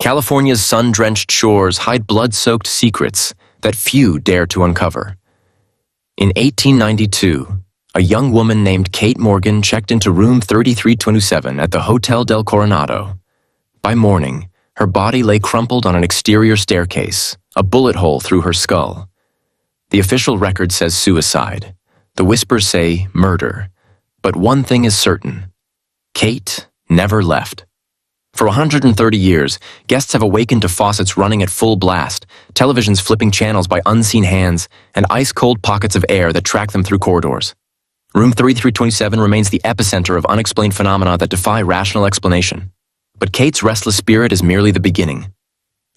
California's sun-drenched shores hide blood-soaked secrets that few dare to uncover. In 1892, a young woman named Kate Morgan checked into room 3327 at the Hotel del Coronado. By morning, her body lay crumpled on an exterior staircase, a bullet hole through her skull. The official record says suicide. The whispers say murder. But one thing is certain: Kate never left. For 130 years, guests have awakened to faucets running at full blast, televisions flipping channels by unseen hands, and ice-cold pockets of air that track them through corridors. Room 3327 remains the epicenter of unexplained phenomena that defy rational explanation. But Kate's restless spirit is merely the beginning.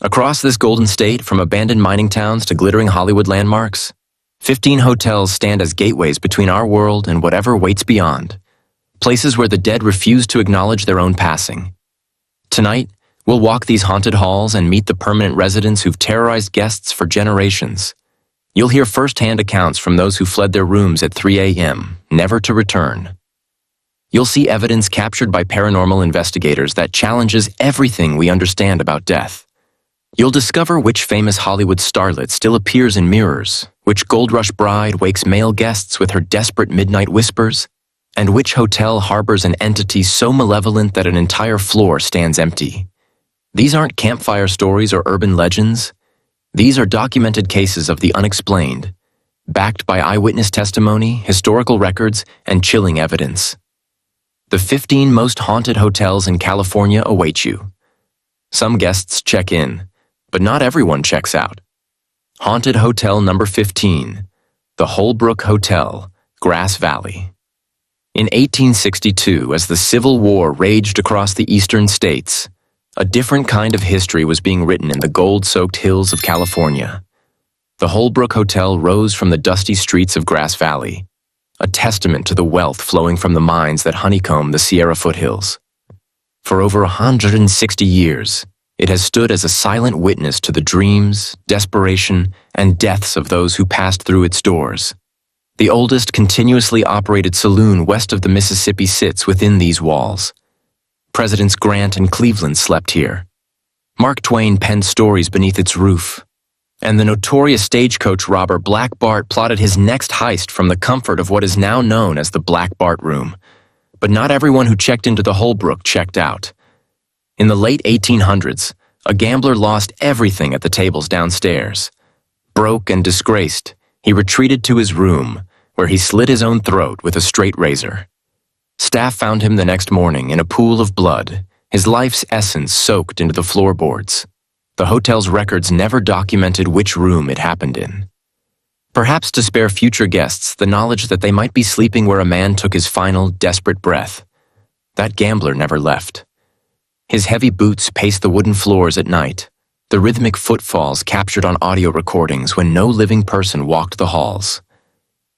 Across this golden state, from abandoned mining towns to glittering Hollywood landmarks, 15 hotels stand as gateways between our world and whatever waits beyond, places where the dead refuse to acknowledge their own passing. Tonight, we'll walk these haunted halls and meet the permanent residents who've terrorized guests for generations. You'll hear first-hand accounts from those who fled their rooms at 3 a.m., never to return. You'll see evidence captured by paranormal investigators that challenges everything we understand about death. You'll discover which famous Hollywood starlet still appears in mirrors, which Gold Rush bride wakes male guests with her desperate midnight whispers, and which hotel harbors an entity so malevolent that an entire floor stands empty. These aren't campfire stories or urban legends. These are documented cases of the unexplained, backed by eyewitness testimony, historical records, and chilling evidence. The 15 most haunted hotels in California await you. Some guests check in, but not everyone checks out. Haunted Hotel number 15, the Holbrook Hotel, Grass Valley. In 1862, as the Civil War raged across the eastern states, a different kind of history was being written in the gold-soaked hills of California. The Holbrook Hotel rose from the dusty streets of Grass Valley, a testament to the wealth flowing from the mines that honeycomb the Sierra foothills. For over 160 years, it has stood as a silent witness to the dreams, desperation, and deaths of those who passed through its doors. The oldest continuously operated saloon west of the Mississippi sits within these walls. Presidents Grant and Cleveland slept here. Mark Twain penned stories beneath its roof. And the notorious stagecoach robber Black Bart plotted his next heist from the comfort of what is now known as the Black Bart Room. But not everyone who checked into the Holbrook checked out. In the late 1800s, a gambler lost everything at the tables downstairs. Broke and disgraced, he retreated to his room, where he slit his own throat with a straight razor. Staff found him the next morning in a pool of blood, his life's essence soaked into the floorboards. The hotel's records never documented which room it happened in. Perhaps to spare future guests the knowledge that they might be sleeping where a man took his final, desperate breath. That gambler never left. His heavy boots paced the wooden floors at night, the rhythmic footfalls captured on audio recordings when no living person walked the halls.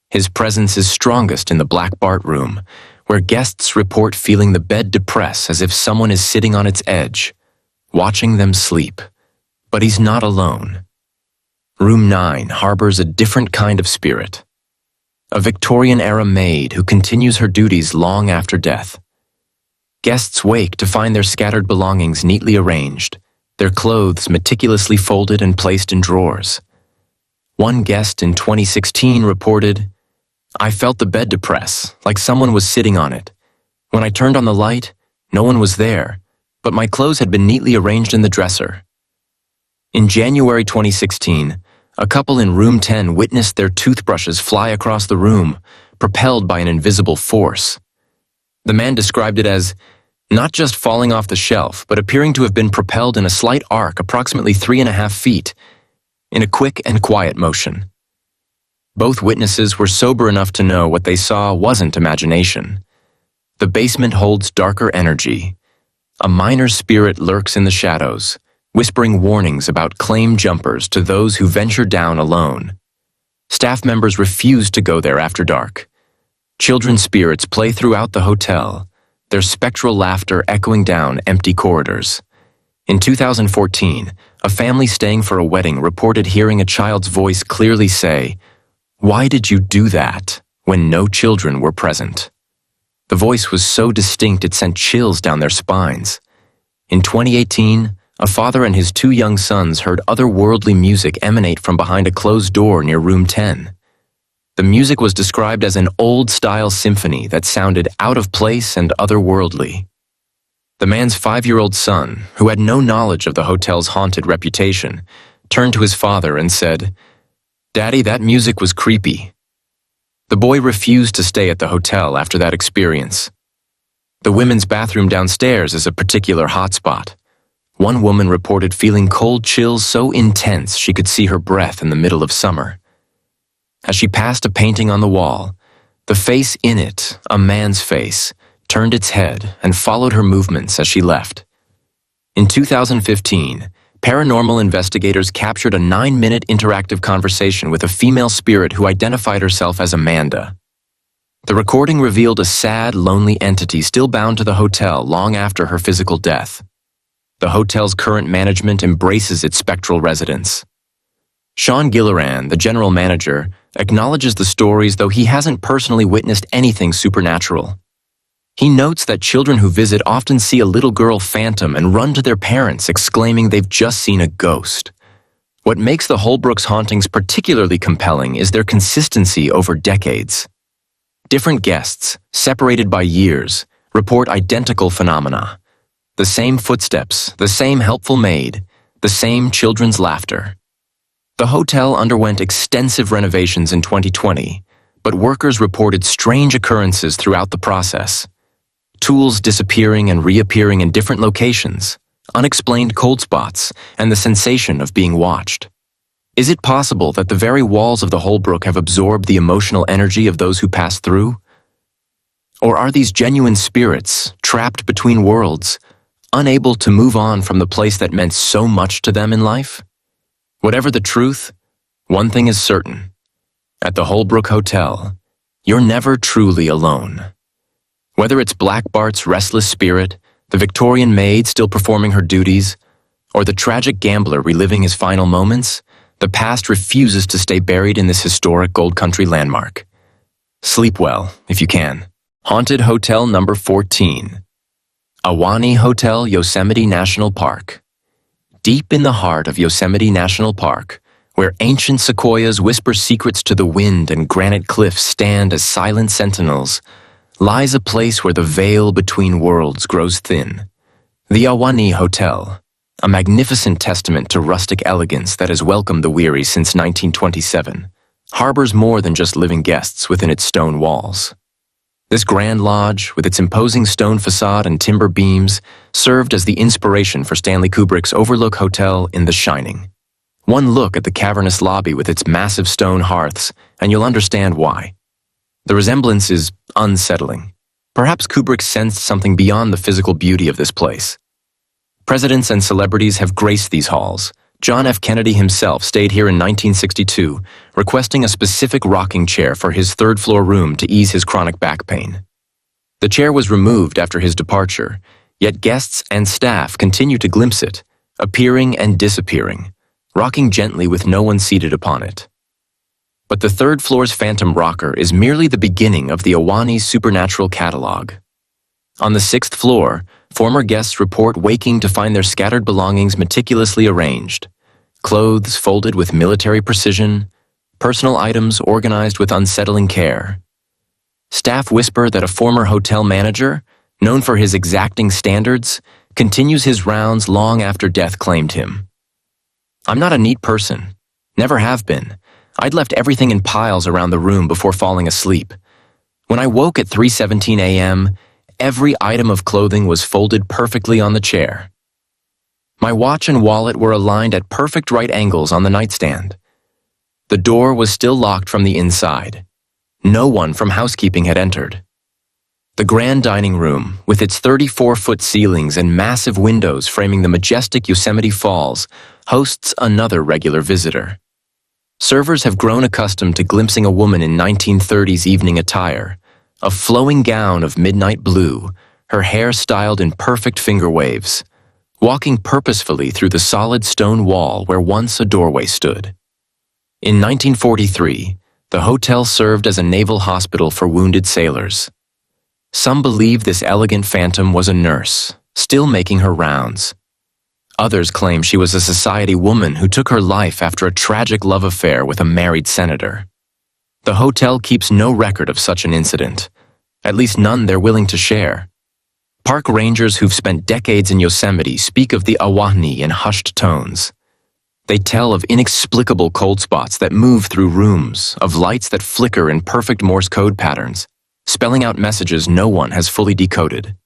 His presence is strongest in the Black Bart Room, where guests report feeling the bed depress as if someone is sitting on its edge, watching them sleep. But he's not alone. Room 9 harbors a different kind of spirit. A Victorian-era maid who continues her duties long after death. Guests wake to find their scattered belongings neatly arranged, their clothes meticulously folded and placed in drawers. One guest in 2016 reported, "I felt the bed depress, like someone was sitting on it. When I turned on the light, no one was there, but my clothes had been neatly arranged in the dresser." In January 2016, a couple in room 10 witnessed their toothbrushes fly across the room, propelled by an invisible force. The man described it as not just falling off the shelf, but appearing to have been propelled in a slight arc approximately 3.5 feet, in a quick and quiet motion. Both witnesses were sober enough to know what they saw wasn't imagination. The basement holds darker energy. A minor spirit lurks in the shadows, whispering warnings about claim jumpers to those who venture down alone. Staff members refuse to go there after dark. Children's spirits play throughout the hotel, their spectral laughter echoing down empty corridors. In 2014, a family staying for a wedding reported hearing a child's voice clearly say, "Why did you do that?" when no children were present. The voice was so distinct it sent chills down their spines. In 2018, a father and his two young sons heard otherworldly music emanate from behind a closed door near room 10. The music was described as an old-style symphony that sounded out of place and otherworldly. The man's 5-year-old son, who had no knowledge of the hotel's haunted reputation, turned to his father and said, "Daddy, that music was creepy." The boy refused to stay at the hotel after that experience. The women's bathroom downstairs is a particular hotspot. One woman reported feeling cold chills so intense she could see her breath in the middle of summer. As she passed a painting on the wall, the face in it, a man's face, turned its head and followed her movements as she left. In 2015, paranormal investigators captured a 9-minute interactive conversation with a female spirit who identified herself as Amanda. The recording revealed a sad, lonely entity still bound to the hotel long after her physical death. The hotel's current management embraces its spectral residents. Sean Gilleran, the general manager, acknowledges the stories, though he hasn't personally witnessed anything supernatural. He notes that children who visit often see a little girl phantom and run to their parents exclaiming they've just seen a ghost. What makes the Holbrook's hauntings particularly compelling is their consistency over decades. Different guests, separated by years, report identical phenomena. The same footsteps, the same helpful maid, the same children's laughter. The hotel underwent extensive renovations in 2020, but workers reported strange occurrences throughout the process. Tools disappearing and reappearing in different locations, unexplained cold spots, and the sensation of being watched. Is it possible that the very walls of the Holbrook have absorbed the emotional energy of those who pass through? Or are these genuine spirits, trapped between worlds, unable to move on from the place that meant so much to them in life? Whatever the truth, one thing is certain. At the Holbrook Hotel, you're never truly alone. Whether it's Black Bart's restless spirit, the Victorian maid still performing her duties, or the tragic gambler reliving his final moments, the past refuses to stay buried in this historic Gold Country landmark. Sleep well, if you can. Haunted Hotel Number 14. Ahwahnee Hotel, Yosemite National Park. Deep in the heart of Yosemite National Park, where ancient sequoias whisper secrets to the wind and granite cliffs stand as silent sentinels, lies a place where the veil between worlds grows thin. The Ahwahnee Hotel, a magnificent testament to rustic elegance that has welcomed the weary since 1927, harbors more than just living guests within its stone walls. This grand lodge, with its imposing stone facade and timber beams, served as the inspiration for Stanley Kubrick's Overlook Hotel in The Shining. One look at the cavernous lobby with its massive stone hearths, and you'll understand why. The resemblance is unsettling. Perhaps Kubrick sensed something beyond the physical beauty of this place. Presidents and celebrities have graced these halls. John F. Kennedy himself stayed here in 1962, requesting a specific rocking chair for his third-floor room to ease his chronic back pain. The chair was removed after his departure, yet guests and staff continue to glimpse it, appearing and disappearing, rocking gently with no one seated upon it. But the third floor's phantom rocker is merely the beginning of the Ahwahnee supernatural catalog. On the 6th floor, former guests report waking to find their scattered belongings meticulously arranged, clothes folded with military precision, personal items organized with unsettling care. Staff whisper that a former hotel manager, known for his exacting standards, continues his rounds long after death claimed him. I'm not a neat person. Never have been. I'd left everything in piles around the room before falling asleep. When I woke at 3:17 a.m., every item of clothing was folded perfectly on the chair. My watch and wallet were aligned at perfect right angles on the nightstand. The door was still locked from the inside. No one from housekeeping had entered. The grand dining room, with its 34-foot ceilings and massive windows framing the majestic Yosemite Falls, hosts another regular visitor. Servers have grown accustomed to glimpsing a woman in 1930s evening attire, a flowing gown of midnight blue, her hair styled in perfect finger waves, walking purposefully through the solid stone wall where once a doorway stood. In 1943, the hotel served as a naval hospital for wounded sailors. Some believe this elegant phantom was a nurse, still making her rounds. Others claim she was a society woman who took her life after a tragic love affair with a married senator. The hotel keeps no record of such an incident, at least none they're willing to share. Park rangers who've spent decades in Yosemite speak of the Ahwahnee in hushed tones. They tell of inexplicable cold spots that move through rooms, of lights that flicker in perfect Morse code patterns, spelling out messages no one has fully decoded.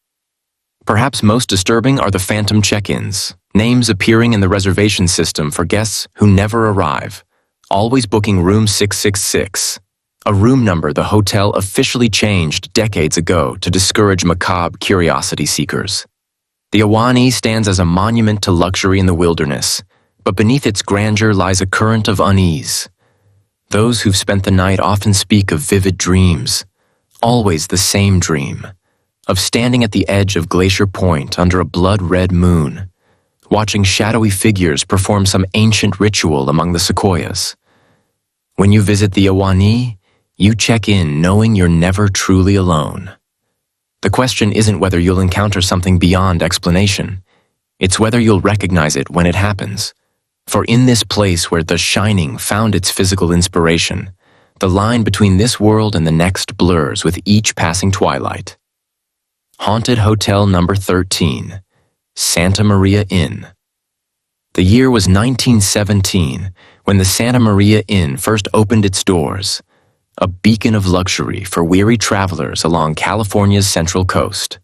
Perhaps most disturbing are the phantom check-ins, names appearing in the reservation system for guests who never arrive, always booking room 666, a room number the hotel officially changed decades ago to discourage macabre curiosity seekers. The Ahwahnee stands as a monument to luxury in the wilderness, but beneath its grandeur lies a current of unease. Those who've spent the night often speak of vivid dreams, always the same dream, of standing at the edge of Glacier Point under a blood-red moon, watching shadowy figures perform some ancient ritual among the sequoias. When you visit the Ahwahnee, you check in knowing you're never truly alone. The question isn't whether you'll encounter something beyond explanation. It's whether you'll recognize it when it happens. For in this place where The Shining found its physical inspiration, the line between this world and the next blurs with each passing twilight. Haunted Hotel Number 13, Santa Maria Inn. The year was 1917 when the Santa Maria Inn first opened its doors, a beacon of luxury for weary travelers along California's Central Coast.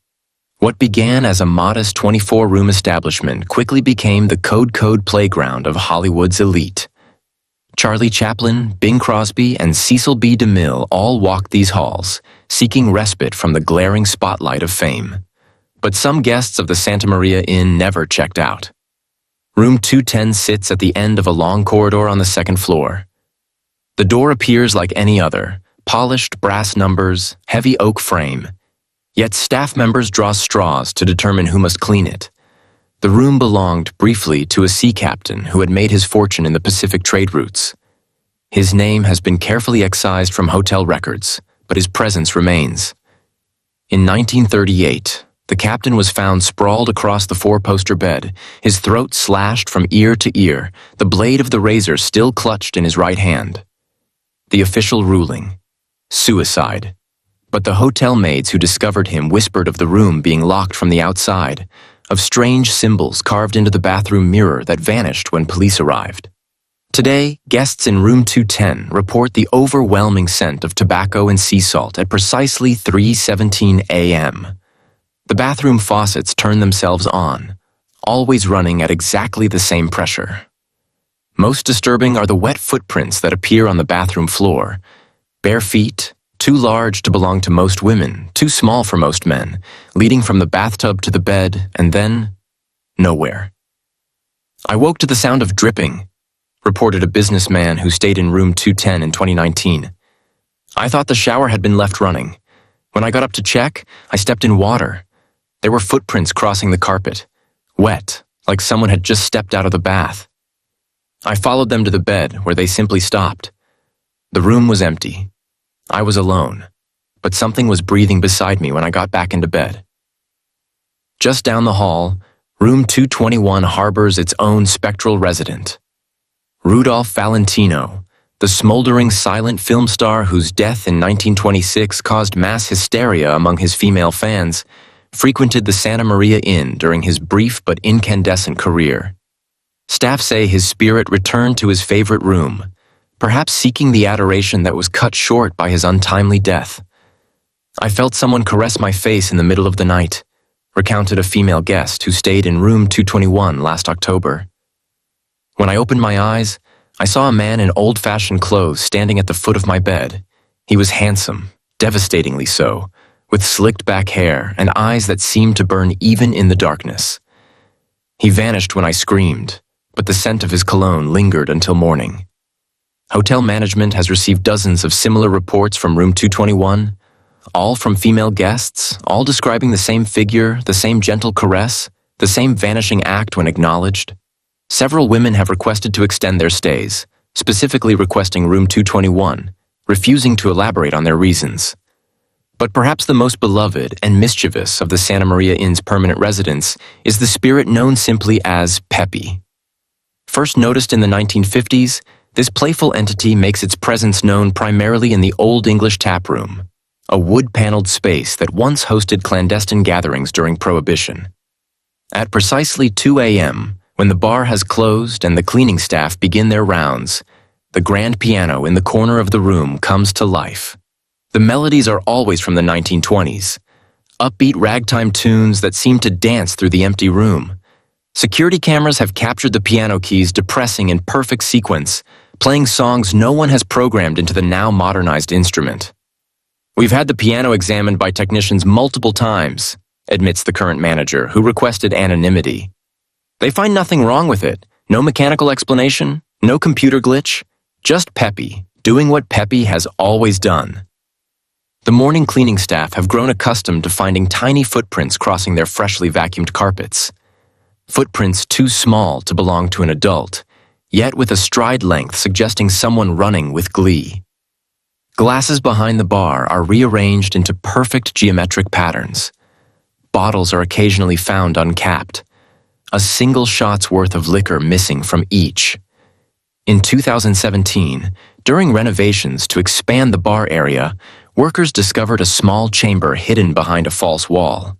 What began as a modest 24-room establishment quickly became the code playground of Hollywood's elite. Charlie Chaplin, Bing Crosby, and Cecil B. DeMille all walked these halls, seeking respite from the glaring spotlight of fame. But some guests of the Santa Maria Inn never checked out. Room 210 sits at the end of a long corridor on the second floor. The door appears like any other, polished brass numbers, heavy oak frame. Yet staff members draw straws to determine who must clean it. The room belonged briefly to a sea captain who had made his fortune in the Pacific trade routes. His name has been carefully excised from hotel records, but his presence remains. In 1938, the captain was found sprawled across the four-poster bed, his throat slashed from ear to ear, the blade of the razor still clutched in his right hand. The official ruling: suicide. But the hotel maids who discovered him whispered of the room being locked from the outside, of strange symbols carved into the bathroom mirror that vanished when police arrived. Today, guests in room 210 report the overwhelming scent of tobacco and sea salt at precisely 3:17 a.m. The bathroom faucets turn themselves on, always running at exactly the same pressure. Most disturbing are the wet footprints that appear on the bathroom floor, bare feet, too large to belong to most women, too small for most men, leading from the bathtub to the bed, and then nowhere. I woke to the sound of dripping, reported a businessman who stayed in room 210 in 2019. I thought the shower had been left running. When I got up to check, I stepped in water. There were footprints crossing the carpet, wet, like someone had just stepped out of the bath. I followed them to the bed, where they simply stopped. The room was empty. I was alone, but something was breathing beside me when I got back into bed. Just down the hall, room 221 harbors its own spectral resident. Rudolph Valentino, the smoldering silent film star whose death in 1926 caused mass hysteria among his female fans, frequented the Santa Maria Inn during his brief but incandescent career. Staff say his spirit returned to his favorite room, perhaps seeking the adoration that was cut short by his untimely death. I felt someone caress my face in the middle of the night, recounted a female guest who stayed in room 221 last October. When I opened my eyes, I saw a man in old-fashioned clothes standing at the foot of my bed. He was handsome, devastatingly so, with slicked back hair and eyes that seemed to burn even in the darkness. He vanished when I screamed, but the scent of his cologne lingered until morning. Hotel management has received dozens of similar reports from room 221, all from female guests, all describing the same figure, the same gentle caress, the same vanishing act when acknowledged. Several women have requested to extend their stays, specifically requesting room 221, refusing to elaborate on their reasons. But perhaps the most beloved and mischievous of the Santa Maria Inn's permanent residents is the spirit known simply as Peppy. First noticed in the 1950s, this playful entity makes its presence known primarily in the Old English Tap Room, a wood-paneled space that once hosted clandestine gatherings during Prohibition. At precisely 2 a.m., when the bar has closed and the cleaning staff begin their rounds, the grand piano in the corner of the room comes to life. The melodies are always from the 1920s, upbeat ragtime tunes that seem to dance through the empty room. Security cameras have captured the piano keys depressing in perfect sequence, playing songs no one has programmed into the now modernized instrument. "We've had the piano examined by technicians multiple times," admits the current manager, who requested anonymity. "They find nothing wrong with it. No mechanical explanation, no computer glitch, just Peppy doing what Peppy has always done." The morning cleaning staff have grown accustomed to finding tiny footprints crossing their freshly vacuumed carpets. Footprints too small to belong to an adult, yet with a stride length suggesting someone running with glee. Glasses behind the bar are rearranged into perfect geometric patterns. Bottles are occasionally found uncapped, a single shot's worth of liquor missing from each. In 2017, during renovations to expand the bar area, workers discovered a small chamber hidden behind a false wall.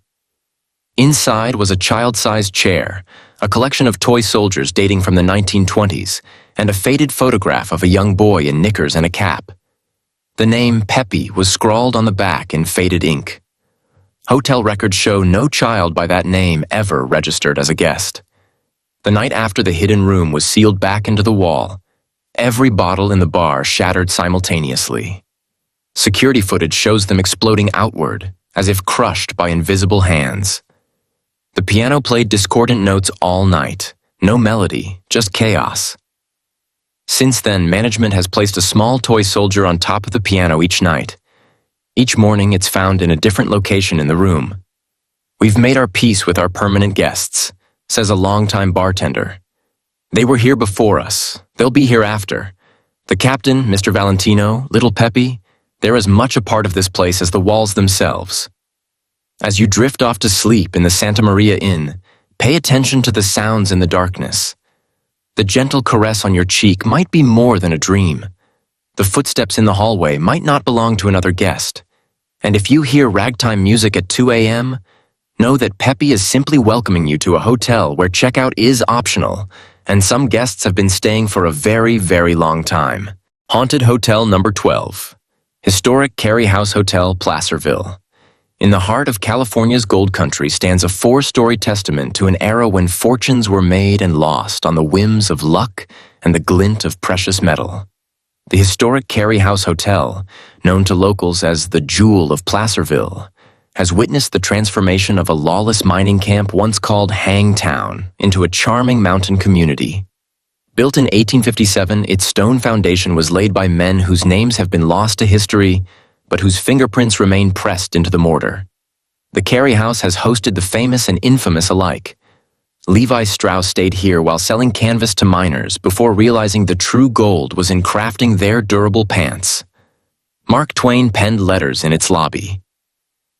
Inside was a child-sized chair, a collection of toy soldiers dating from the 1920s, and a faded photograph of a young boy in knickers and a cap. The name Peppy was scrawled on the back in faded ink. Hotel records show no child by that name ever registered as a guest. The night after the hidden room was sealed back into the wall, every bottle in the bar shattered simultaneously. Security footage shows them exploding outward, as if crushed by invisible hands. The piano played discordant notes all night, no melody, just chaos. Since then, management has placed a small toy soldier on top of the piano each night. Each morning, it's found in a different location in the room. "We've made our peace with our permanent guests," says a longtime bartender. "They were here before us. They'll be here after. The captain, Mr. Valentino, little Peppy, they're as much a part of this place as the walls themselves." As you drift off to sleep in the Santa Maria Inn, pay attention to the sounds in the darkness. The gentle caress on your cheek might be more than a dream. The footsteps in the hallway might not belong to another guest. And if you hear ragtime music at 2 a.m., know that Peppy is simply welcoming you to a hotel where checkout is optional, and some guests have been staying for a very, very long time. Haunted Hotel Number 12. Historic Carey House Hotel, Placerville. In the heart of California's gold country stands a 4-story testament to an era when fortunes were made and lost on the whims of luck and the glint of precious metal. The historic Carey House Hotel, known to locals as the Jewel of Placerville, has witnessed the transformation of a lawless mining camp once called Hangtown into a charming mountain community. Built in 1857, its stone foundation was laid by men whose names have been lost to history, but whose fingerprints remain pressed into the mortar. The Carey House has hosted the famous and infamous alike. Levi Strauss stayed here while selling canvas to miners before realizing the true gold was in crafting their durable pants. Mark Twain penned letters in its lobby.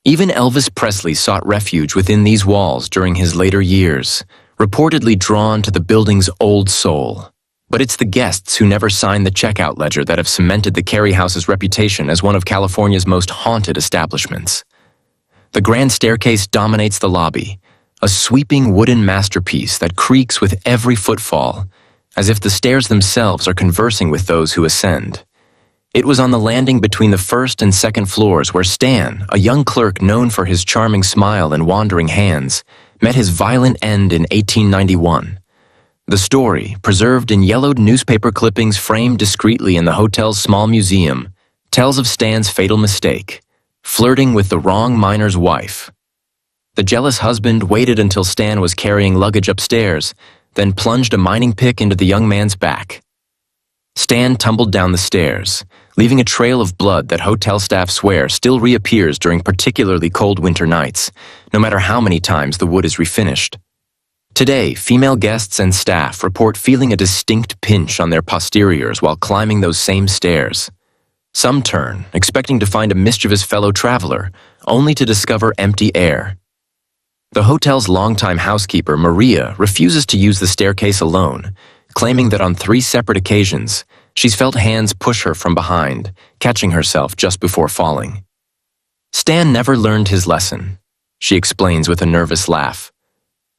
Even Elvis Presley sought refuge within these walls during his later years, reportedly drawn to the building's old soul. But it's the guests who never signed the checkout ledger that have cemented the Carey House's reputation as one of California's most haunted establishments. The grand staircase dominates the lobby, a sweeping wooden masterpiece that creaks with every footfall, as if the stairs themselves are conversing with those who ascend. It was on the landing between the first and second floors where Stan, a young clerk known for his charming smile and wandering hands, met his violent end in 1891. The story, preserved in yellowed newspaper clippings framed discreetly in the hotel's small museum, tells of Stan's fatal mistake, flirting with the wrong miner's wife. The jealous husband waited until Stan was carrying luggage upstairs, then plunged a mining pick into the young man's back. Stan tumbled down the stairs, leaving a trail of blood that hotel staff swear still reappears during particularly cold winter nights, no matter how many times the wood is refinished. Today, female guests and staff report feeling a distinct pinch on their posteriors while climbing those same stairs. Some turn, expecting to find a mischievous fellow traveler, only to discover empty air. The hotel's longtime housekeeper, Maria, refuses to use the staircase alone, claiming that on 3 separate occasions, she's felt hands push her from behind, catching herself just before falling. Stan never learned his lesson, she explains with a nervous laugh.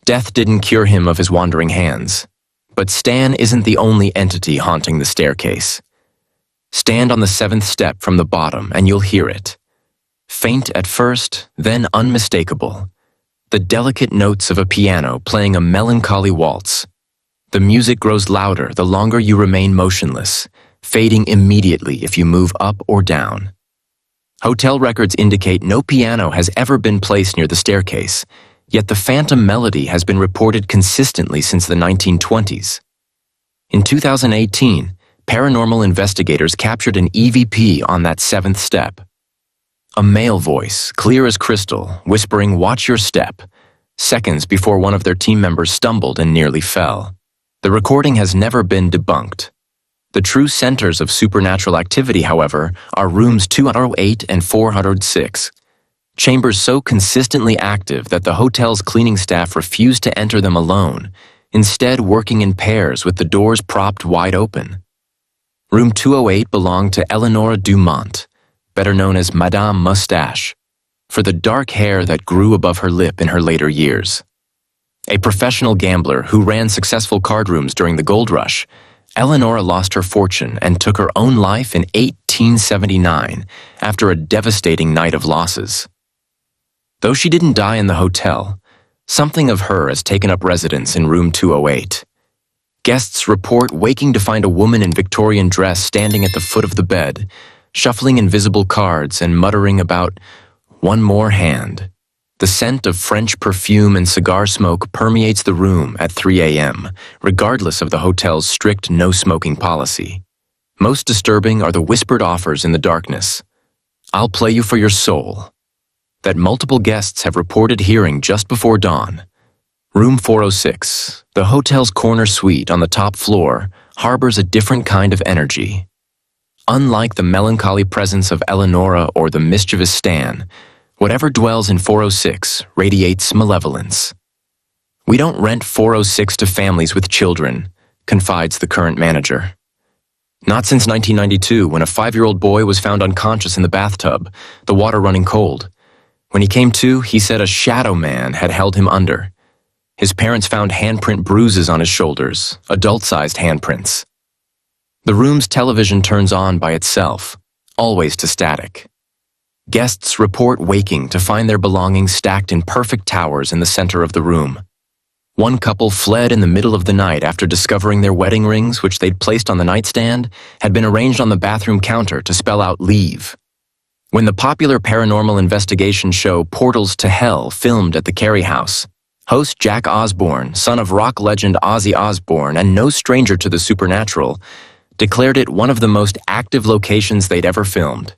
Death didn't cure him of his wandering hands. But Stan isn't the only entity haunting the staircase. Stand on the 7th step from the bottom and you'll hear it. Faint at first, then unmistakable. The delicate notes of a piano playing a melancholy waltz. The music grows louder the longer you remain motionless, fading immediately if you move up or down. Hotel records indicate no piano has ever been placed near the staircase, yet the phantom melody has been reported consistently since the 1920s. In 2018, paranormal investigators captured an EVP on that 7th step. A male voice, clear as crystal, whispering, "Watch your step," seconds before one of their team members stumbled and nearly fell. The recording has never been debunked. The true centers of supernatural activity, however, are rooms 208 and 406. Chambers so consistently active that the hotel's cleaning staff refuse to enter them alone, instead working in pairs with the doors propped wide open. Room 208 belonged to Eleonora Dumont, better known as Madame Mustache, for the dark hair that grew above her lip in her later years. A professional gambler who ran successful card rooms during the gold rush, Eleonora lost her fortune and took her own life in 1879 after a devastating night of losses. Though she didn't die in the hotel, something of her has taken up residence in room 208. Guests report waking to find a woman in Victorian dress standing at the foot of the bed, shuffling invisible cards and muttering about one more hand. The scent of French perfume and cigar smoke permeates the room at 3 a.m., regardless of the hotel's strict no-smoking policy. Most disturbing are the whispered offers in the darkness. "I'll play you for your soul," that multiple guests have reported hearing just before dawn. Room 406, the hotel's corner suite on the top floor, harbors a different kind of energy. Unlike the melancholy presence of Eleonora or the mischievous Stan, whatever dwells in 406 radiates malevolence. "We don't rent 406 to families with children," confides the current manager. Not since 1992, when a 5-year-old boy was found unconscious in the bathtub, the water running cold. When he came to, he said a shadow man had held him under. His parents found handprint bruises on his shoulders, adult-sized handprints. The room's television turns on by itself, always to static. Guests report waking to find their belongings stacked in perfect towers in the center of the room. One couple fled in the middle of the night after discovering their wedding rings, which they'd placed on the nightstand, had been arranged on the bathroom counter to spell out "leave." When the popular paranormal investigation show Portals to Hell filmed at the Carey House, host Jack Osborne, son of rock legend Ozzy Osbourne and no stranger to the supernatural, declared it one of the most active locations they'd ever filmed.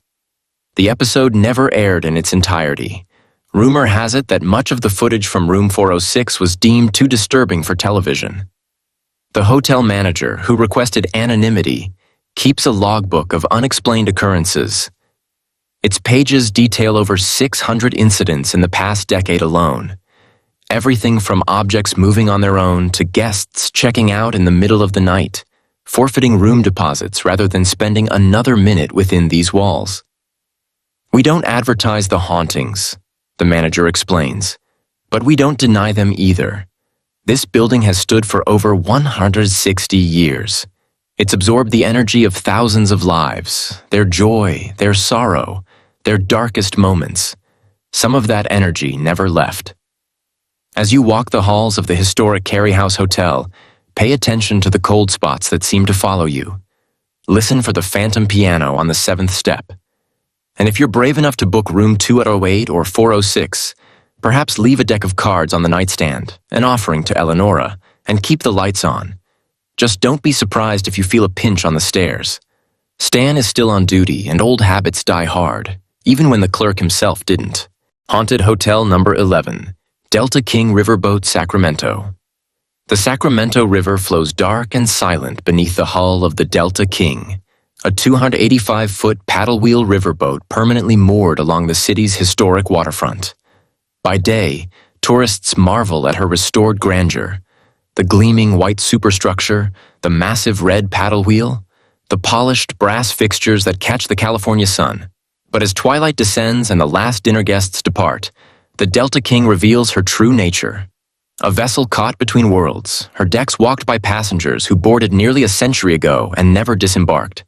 The episode never aired in its entirety. Rumor has it that much of the footage from room 406 was deemed too disturbing for television. The hotel manager, who requested anonymity, keeps a logbook of unexplained occurrences. Its pages detail over 600 incidents in the past decade alone. Everything from objects moving on their own to guests checking out in the middle of the night, forfeiting room deposits rather than spending another minute within these walls. "We don't advertise the hauntings," the manager explains, "but we don't deny them either. This building has stood for over 160 years. It's absorbed the energy of thousands of lives, their joy, their sorrow, their darkest moments. Some of that energy never left." As you walk the halls of the historic Carey House Hotel, pay attention to the cold spots that seem to follow you. Listen for the phantom piano on the 7th step. And if you're brave enough to book room 208 or 406, perhaps leave a deck of cards on the nightstand, an offering to Eleonora, and keep the lights on. Just don't be surprised if you feel a pinch on the stairs. Stan is still on duty, and old habits die hard, even when the clerk himself didn't. Haunted Hotel Number 11, Delta King Riverboat, Sacramento. The Sacramento River flows dark and silent beneath the hull of the Delta King, a 285-foot paddle-wheel riverboat permanently moored along the city's historic waterfront. By day, tourists marvel at her restored grandeur. The gleaming white superstructure, the massive red paddle wheel, the polished brass fixtures that catch the California sun. But as twilight descends and the last dinner guests depart, the Delta King reveals her true nature. A vessel caught between worlds, her decks walked by passengers who boarded nearly a century ago and never disembarked.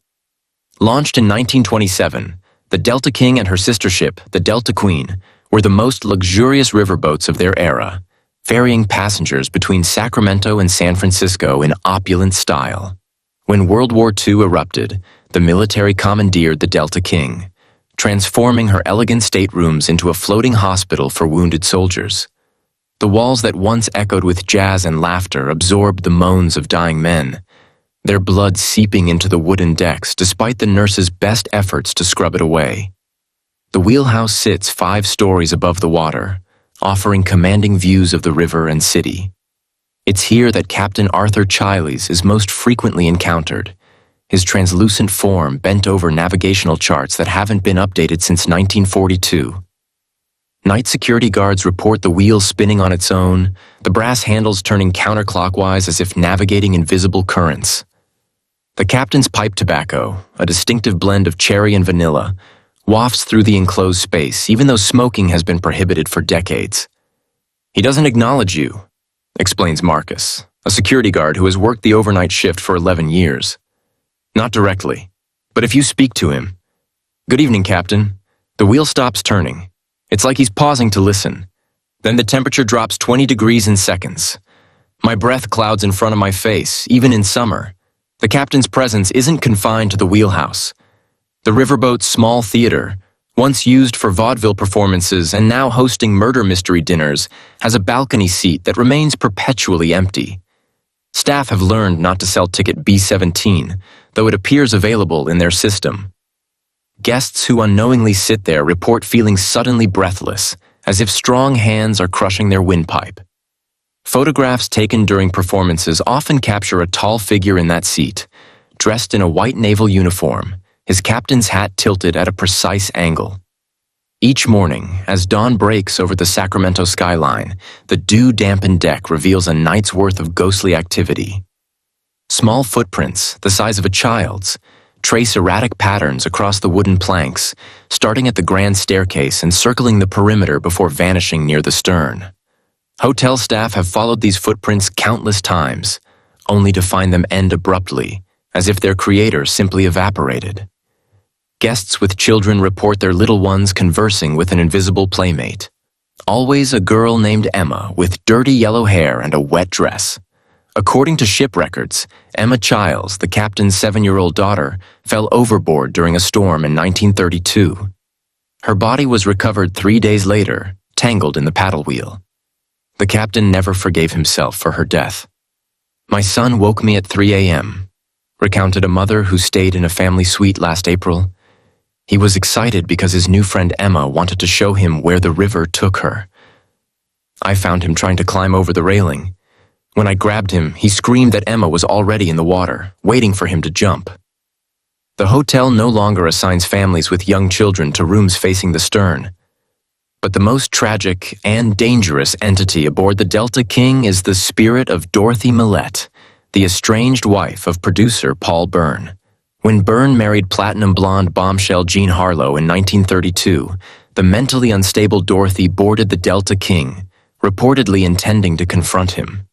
Launched in 1927, the Delta King and her sister ship, the Delta Queen, were the most luxurious riverboats of their era, ferrying passengers between Sacramento and San Francisco in opulent style. When World War II erupted, the military commandeered the Delta King, transforming her elegant staterooms into a floating hospital for wounded soldiers. The walls that once echoed with jazz and laughter absorbed the moans of dying men, their blood seeping into the wooden decks despite the nurses' best efforts to scrub it away. The wheelhouse sits 5 stories above the water, offering commanding views of the river and city. It's here that Captain Arthur Chiles is most frequently encountered, his translucent form bent over navigational charts that haven't been updated since 1942. Night security guards report the wheel spinning on its own, the brass handles turning counterclockwise as if navigating invisible currents. The captain's pipe tobacco, a distinctive blend of cherry and vanilla, wafts through the enclosed space, even though smoking has been prohibited for decades. "He doesn't acknowledge you," explains Marcus, a security guard who has worked the overnight shift for 11 years. "Not directly, but if you speak to him, 'Good evening, Captain.' The wheel stops turning. It's like he's pausing to listen. Then the temperature drops 20 degrees in seconds. My breath clouds in front of my face, even in summer. The captain's presence isn't confined to the wheelhouse. The riverboat's small theater, once used for vaudeville performances and now hosting murder mystery dinners, has a balcony seat that remains perpetually empty. Staff have learned not to sell ticket B17, though it appears available in their system. Guests who unknowingly sit there report feeling suddenly breathless, as if strong hands are crushing their windpipe. Photographs taken during performances often capture a tall figure in that seat, dressed in a white naval uniform, his captain's hat tilted at a precise angle. Each morning, as dawn breaks over the Sacramento skyline, the dew-dampened deck reveals a night's worth of ghostly activity. Small footprints, the size of a child's, trace erratic patterns across the wooden planks, starting at the grand staircase and circling the perimeter before vanishing near the stern. Hotel staff have followed these footprints countless times, only to find them end abruptly, as if their creator simply evaporated. Guests with children report their little ones conversing with an invisible playmate. Always a girl named Emma with dirty yellow hair and a wet dress. According to ship records, Emma Childs, the captain's 7-year-old daughter, fell overboard during a storm in 1932. Her body was recovered 3 days later, tangled in the paddle wheel. The captain never forgave himself for her death. "My son woke me at 3 a.m., recounted a mother who stayed in a family suite last April. He was excited because his new friend Emma wanted to show him where the river took her. I found him trying to climb over the railing. When I grabbed him, he screamed that Emma was already in the water, waiting for him to jump." The hotel no longer assigns families with young children to rooms facing the stern. But the most tragic and dangerous entity aboard the Delta King is the spirit of Dorothy Millette, the estranged wife of producer Paul Byrne. When Byrne married platinum blonde bombshell Jean Harlow in 1932, the mentally unstable Dorothy boarded the Delta King, reportedly intending to confront him.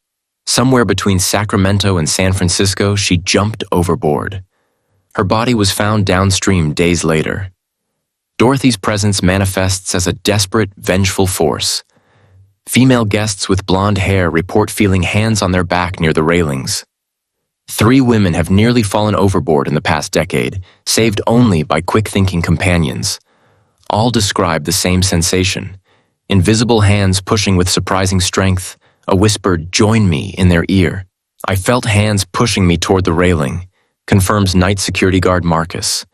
Somewhere between Sacramento and San Francisco, she jumped overboard. Her body was found downstream days later. Dorothy's presence manifests as a desperate, vengeful force. Female guests with blonde hair report feeling hands on their back near the railings. 3 women have nearly fallen overboard in the past decade, saved only by quick-thinking companions. All describe the same sensation: invisible hands pushing with surprising strength, a whispered "join me" in their ear. "I felt hands pushing me toward the railing," confirms night security guard Marcus.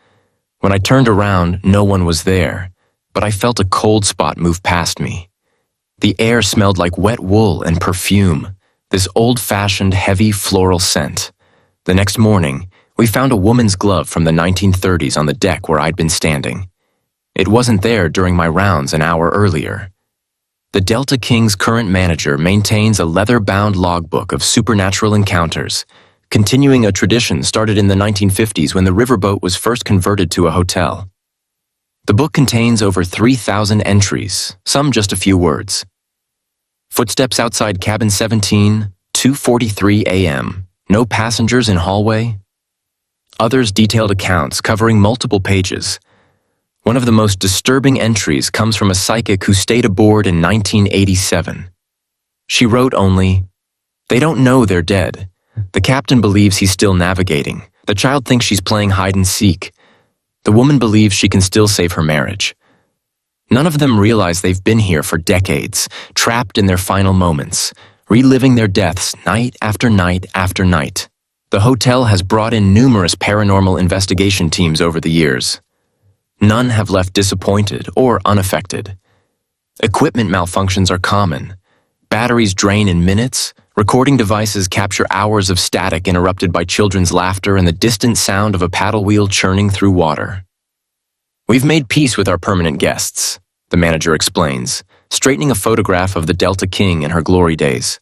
"When I turned around, no one was there, but I felt a cold spot move past me. The air smelled like wet wool and perfume, this old-fashioned, heavy floral scent. The next morning, We found a woman's glove from the 1930s on the deck where I'd been standing. It wasn't there during my rounds an hour earlier. The Delta King's current manager maintains a leather-bound logbook of supernatural encounters, continuing a tradition started in the 1950s when the riverboat was first converted to a hotel. The book contains over 3,000 entries, some just a few words. Footsteps outside cabin 17, 2:43 a.m. No passengers in hallway. Others detailed accounts covering multiple pages. One of the most disturbing entries comes from a psychic who stayed aboard in 1987. She wrote only, "They don't know they're dead. The captain believes he's still navigating. The child thinks she's playing hide and seek. The woman believes she can still save her marriage. None of them realize they've been here for decades, trapped in their final moments, reliving their deaths night after night after night. The hotel has brought in numerous paranormal investigation teams over the years. None have left disappointed or unaffected. Equipment malfunctions are common. Batteries drain in minutes. Recording devices capture hours of static interrupted by children's laughter and the distant sound of a paddle wheel churning through water. We've made peace with our permanent guests," the manager explains, straightening a photograph of the Delta King in her glory days.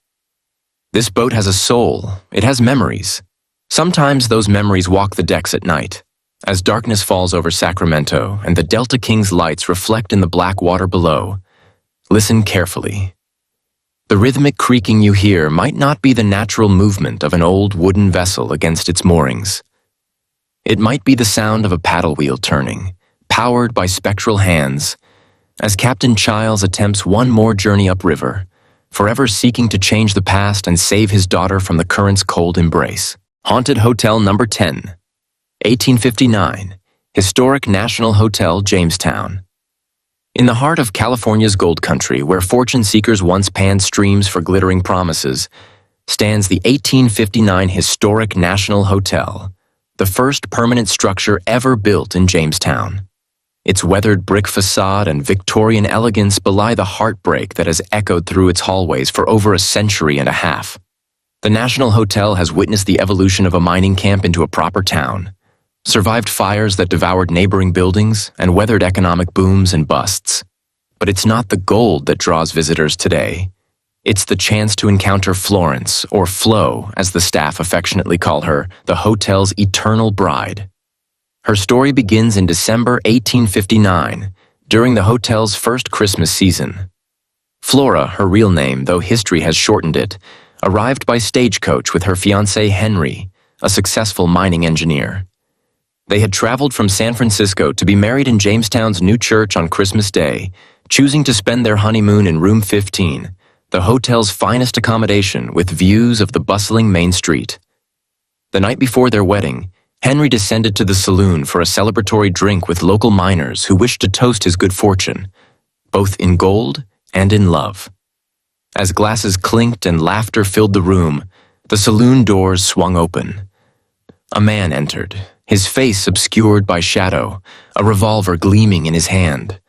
"This boat has a soul. It has memories. Sometimes those memories walk the decks at night. As darkness falls over Sacramento and the Delta King's lights reflect in the black water below, listen carefully. The rhythmic creaking you hear might not be the natural movement of an old wooden vessel against its moorings. It might be the sound of a paddle wheel turning, powered by spectral hands, as Captain Childs attempts one more journey upriver, forever seeking to change the past and save his daughter from the current's cold embrace." Haunted Hotel Number 10, 1859, Historic National Hotel, Jamestown. In the heart of California's gold country, where fortune seekers once panned streams for glittering promises, stands the 1859 Historic National Hotel, the first permanent structure ever built in Jamestown. Its weathered brick facade and Victorian elegance belie the heartbreak that has echoed through its hallways for over a century and a half. The National Hotel has witnessed the evolution of a mining camp into a proper town, survived fires that devoured neighboring buildings, and weathered economic booms and busts. But it's not the gold that draws visitors today. It's the chance to encounter Florence, or Flo, as the staff affectionately call her, the hotel's eternal bride. Her story begins in December 1859, during the hotel's first Christmas season. Flora, her real name, though history has shortened it, arrived by stagecoach with her fiancé Henry, a successful mining engineer. They had traveled from San Francisco to be married in Jamestown's new church on Christmas Day, choosing to spend their honeymoon in room 15, the hotel's finest accommodation with views of the bustling main street. The night before their wedding, Henry descended to the saloon for a celebratory drink with local miners who wished to toast his good fortune, both in gold and in love. As glasses clinked and laughter filled the room, the saloon doors swung open. A man entered, his face obscured by shadow, a revolver gleaming in his hand.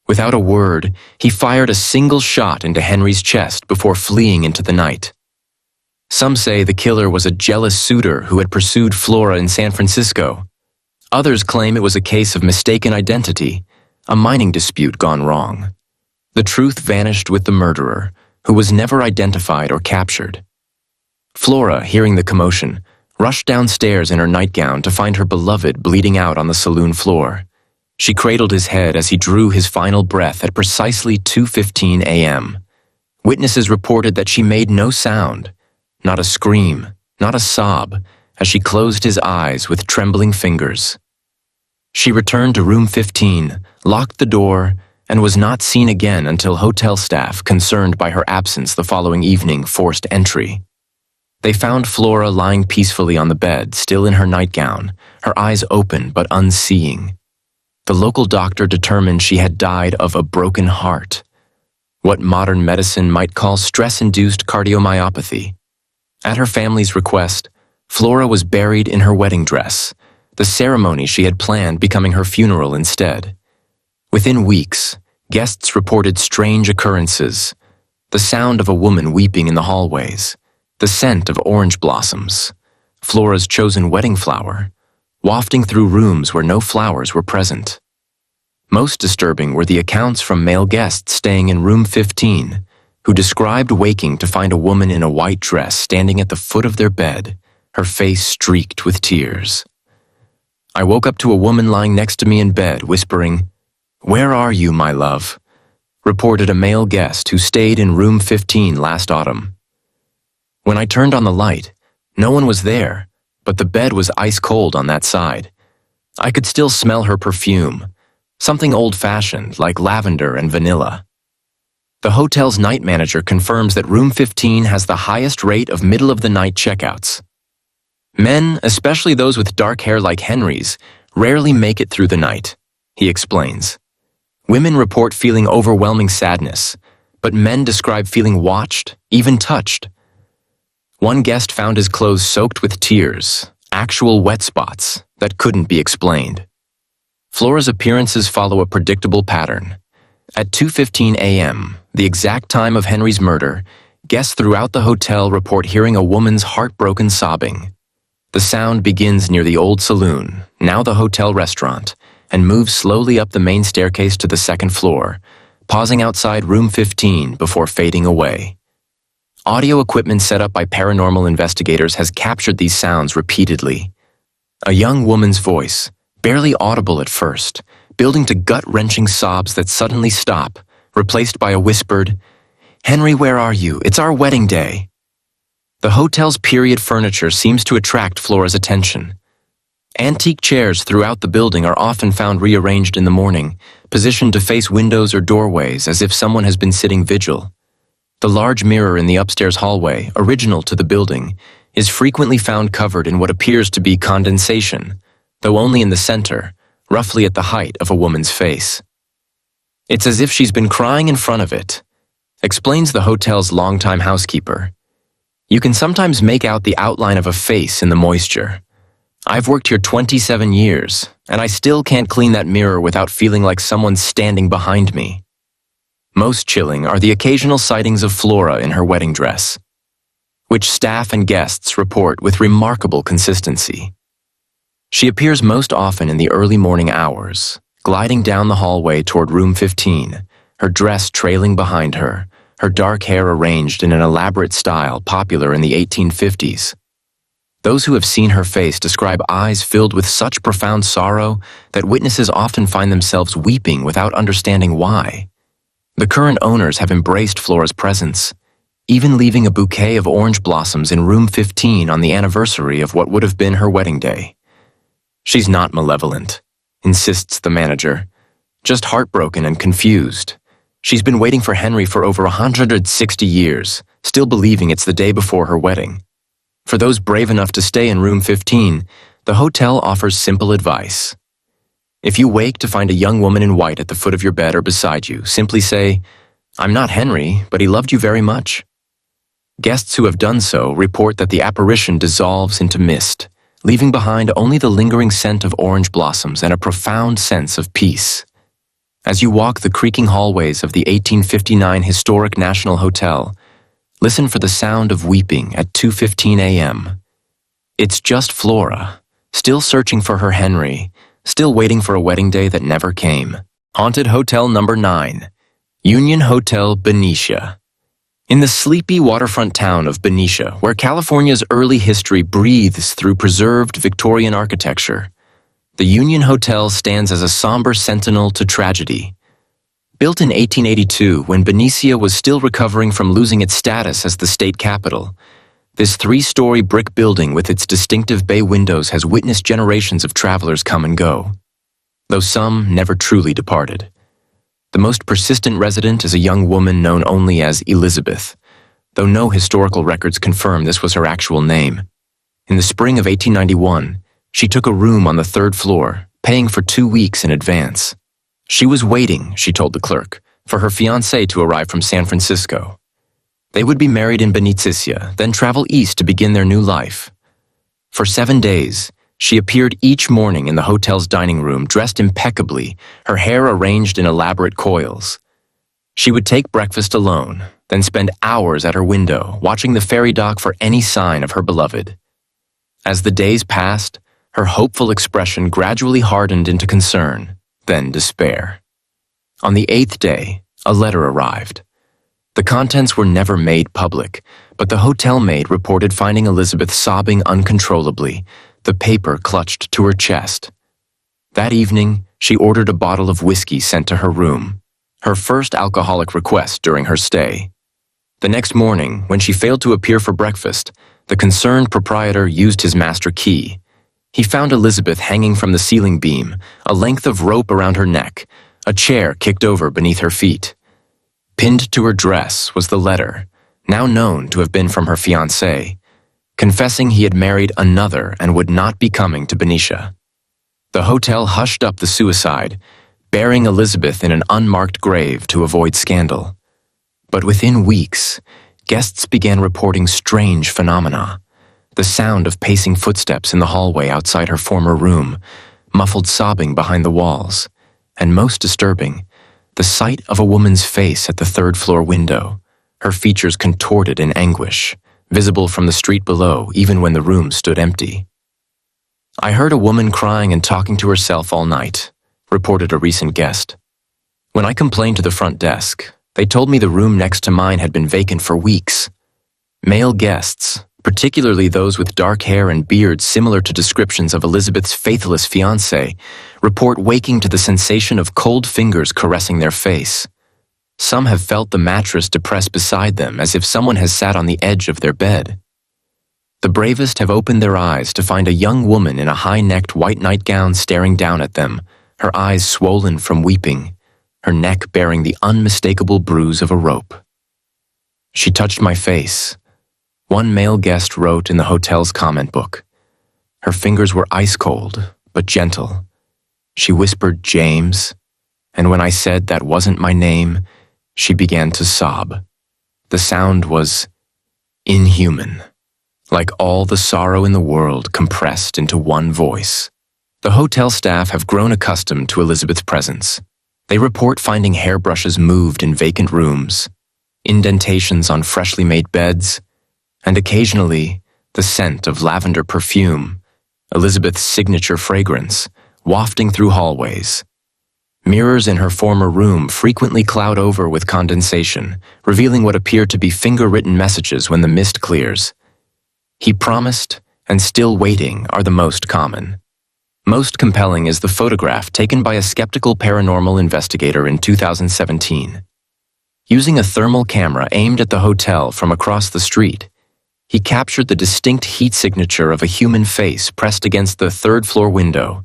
Without a word, he fired a single shot into Henry's chest before fleeing into the night. Some say the killer was a jealous suitor who had pursued Flora in San Francisco. Others claim it was a case of mistaken identity, a mining dispute gone wrong. The truth vanished with the murderer, who was never identified or captured. Flora, hearing the commotion, rushed downstairs in her nightgown to find her beloved bleeding out on the saloon floor. She cradled his head as he drew his final breath at precisely 2:15 a.m. Witnesses reported that she made no sound, not a scream, not a sob, as she closed his eyes with trembling fingers. She returned to room 15, locked the door, and was not seen again until hotel staff, concerned by her absence the following evening, forced entry. They found Flora lying peacefully on the bed, still in her nightgown, her eyes open but unseeing. The local doctor determined she had died of a broken heart, what modern medicine might call stress-induced cardiomyopathy. At her family's request, Flora was buried in her wedding dress, the ceremony she had planned becoming her funeral instead. Within weeks, guests reported strange occurrences, the sound of a woman weeping in the hallways, the scent of orange blossoms, Flora's chosen wedding flower, wafting through rooms where no flowers were present. Most disturbing were the accounts from male guests staying in room 15, who described waking to find a woman in a white dress standing at the foot of their bed, her face streaked with tears. I woke up to a woman lying next to me in bed, whispering, "Where are you, my love?" reported a male guest who stayed in room 15 last autumn. When I turned on the light, no one was there, but the bed was ice cold on that side. I could still smell her perfume, something old-fashioned like lavender and vanilla. The hotel's night manager confirms that room 15 has the highest rate of middle-of-the-night checkouts. Men, especially those with dark hair like Henry's, rarely make it through the night, he explains. Women report feeling overwhelming sadness, but men describe feeling watched, even touched. One guest found his clothes soaked with tears, actual wet spots that couldn't be explained. Flora's appearances follow a predictable pattern. At 2:15 a.m., the exact time of Henry's murder, guests throughout the hotel report hearing a woman's heartbroken sobbing. The sound begins near the old saloon, now the hotel restaurant, and moves slowly up the main staircase to the second floor, pausing outside room 15 before fading away. Audio equipment set up by paranormal investigators has captured these sounds repeatedly. A young woman's voice, barely audible at first, building to gut-wrenching sobs that suddenly stop, replaced by a whispered, "Henry, where are you? It's our wedding day." The hotel's period furniture seems to attract Flora's attention. Antique chairs throughout the building are often found rearranged in the morning, positioned to face windows or doorways as if someone has been sitting vigil. The large mirror in the upstairs hallway, original to the building, is frequently found covered in what appears to be condensation, though only in the center, roughly at the height of a woman's face. "It's as if she's been crying in front of it," explains the hotel's longtime housekeeper. "You can sometimes make out the outline of a face in the moisture. I've worked here 27 years, and I still can't clean that mirror without feeling like someone's standing behind me." Most chilling are the occasional sightings of Flora in her wedding dress, which staff and guests report with remarkable consistency. She appears most often in the early morning hours, gliding down the hallway toward room 15, her dress trailing behind her, her dark hair arranged in an elaborate style popular in the 1850s. Those who have seen her face describe eyes filled with such profound sorrow that witnesses often find themselves weeping without understanding why. The current owners have embraced Flora's presence, even leaving a bouquet of orange blossoms in room 15 on the anniversary of what would have been her wedding day. "She's not malevolent," insists the manager, "just heartbroken and confused. She's been waiting for Henry for over 160 years, still believing it's the day before her wedding." For those brave enough to stay in room 15, the hotel offers simple advice. If you wake to find a young woman in white at the foot of your bed or beside you, simply say, "I'm not Henry, but he loved you very much." Guests who have done so report that the apparition dissolves into mist, leaving behind only the lingering scent of orange blossoms and a profound sense of peace. As you walk the creaking hallways of the 1859 historic National Hotel, listen for the sound of weeping at 2:15 a.m. It's just Flora, still searching for her Henry, still waiting for a wedding day that never came. Haunted Hotel Number 9, Union Hotel, Benicia. In the sleepy waterfront town of Benicia, where California's early history breathes through preserved Victorian architecture, the Union Hotel stands as a somber sentinel to tragedy. Built in 1882, when Benicia was still recovering from losing its status as the state capital, this three-story brick building with its distinctive bay windows has witnessed generations of travelers come and go, though some never truly departed. The most persistent resident is a young woman known only as Elizabeth, though no historical records confirm this was her actual name. In the spring of 1891, she took a room on the third floor, paying for 2 weeks in advance. She was waiting, she told the clerk, for her fiancé to arrive from San Francisco. They would be married in Benicia, then travel east to begin their new life. For 7 days, she appeared each morning in the hotel's dining room dressed impeccably, her hair arranged in elaborate coils. She would take breakfast alone, then spend hours at her window, watching the ferry dock for any sign of her beloved. As the days passed, her hopeful expression gradually hardened into concern, then despair. On the 8th day, a letter arrived. The contents were never made public, but the hotel maid reported finding Elizabeth sobbing uncontrollably, the paper clutched to her chest. That evening, she ordered a bottle of whiskey sent to her room, her first alcoholic request during her stay. The next morning, when she failed to appear for breakfast, the concerned proprietor used his master key. He found Elizabeth hanging from the ceiling beam, a length of rope around her neck, a chair kicked over beneath her feet. Pinned to her dress was the letter, now known to have been from her fiancé, confessing he had married another and would not be coming to Benicia. The hotel hushed up the suicide, burying Elizabeth in an unmarked grave to avoid scandal. But within weeks, guests began reporting strange phenomena. The sound of pacing footsteps in the hallway outside her former room, muffled sobbing behind the walls, and most disturbing, the sight of a woman's face at the third-floor window, her features contorted in anguish, visible from the street below even when the room stood empty. "I heard a woman crying and talking to herself all night," reported a recent guest. "When I complained to the front desk, they told me the room next to mine had been vacant for weeks." Male guests, particularly those with dark hair and beards similar to descriptions of Elizabeth's faithless fiancé, report waking to the sensation of cold fingers caressing their face. Some have felt the mattress depressed beside them as if someone has sat on the edge of their bed. The bravest have opened their eyes to find a young woman in a high-necked white nightgown staring down at them, her eyes swollen from weeping, her neck bearing the unmistakable bruise of a rope. "She touched my face," one male guest wrote in the hotel's comment book. "Her fingers were ice-cold, but gentle. She whispered James, and when I said that wasn't my name, she began to sob. The sound was inhuman, like all the sorrow in the world compressed into one voice." The hotel staff have grown accustomed to Elizabeth's presence. They report finding hairbrushes moved in vacant rooms, indentations on freshly made beds, and occasionally the scent of lavender perfume, Elizabeth's signature fragrance, wafting through hallways. Mirrors in her former room frequently cloud over with condensation, revealing what appear to be finger-written messages when the mist clears. "He promised," and "still waiting" are the most common. Most compelling is the photograph taken by a skeptical paranormal investigator in 2017. Using a thermal camera aimed at the hotel from across the street, he captured the distinct heat signature of a human face pressed against the third-floor window,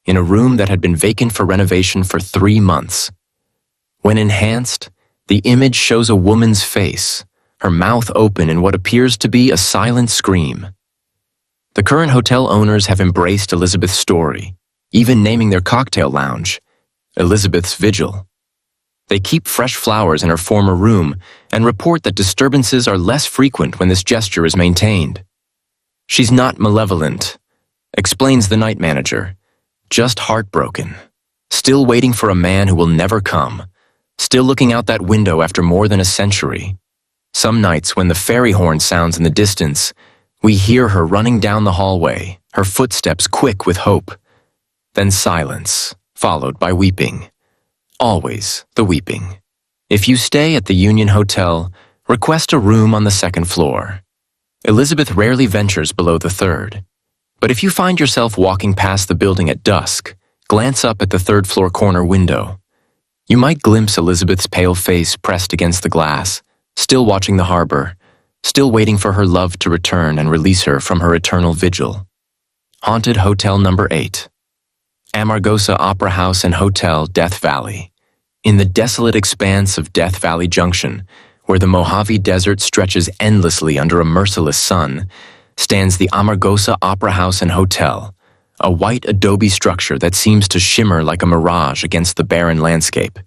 in a room that had been vacant for renovation for 3 months. When enhanced, the image shows a woman's face, her mouth open in what appears to be a silent scream. The current hotel owners have embraced Elizabeth's story, even naming their cocktail lounge Elizabeth's Vigil. They keep fresh flowers in her former room and report that disturbances are less frequent when this gesture is maintained. "She's not malevolent," explains the night manager, "just heartbroken, still waiting for a man who will never come, still looking out that window after more than a century. Some nights when the fairy horn sounds in the distance, we hear her running down the hallway, her footsteps quick with hope. Then silence, followed by weeping. Always the weeping. If you stay at the Union Hotel, request a room on the 2nd floor. Elizabeth rarely ventures below the 3rd. But if you find yourself walking past the building at dusk, glance up at the 3rd-floor corner window. You might glimpse Elizabeth's pale face pressed against the glass, still watching the harbor, still waiting for her love to return and release her from her eternal vigil. Haunted Hotel Number 8. Amargosa Opera House and Hotel, Death Valley. In the desolate expanse of Death Valley Junction, where the Mojave Desert stretches endlessly under a merciless sun, stands the Amargosa Opera House and Hotel, a white adobe structure that seems to shimmer like a mirage against the barren landscape.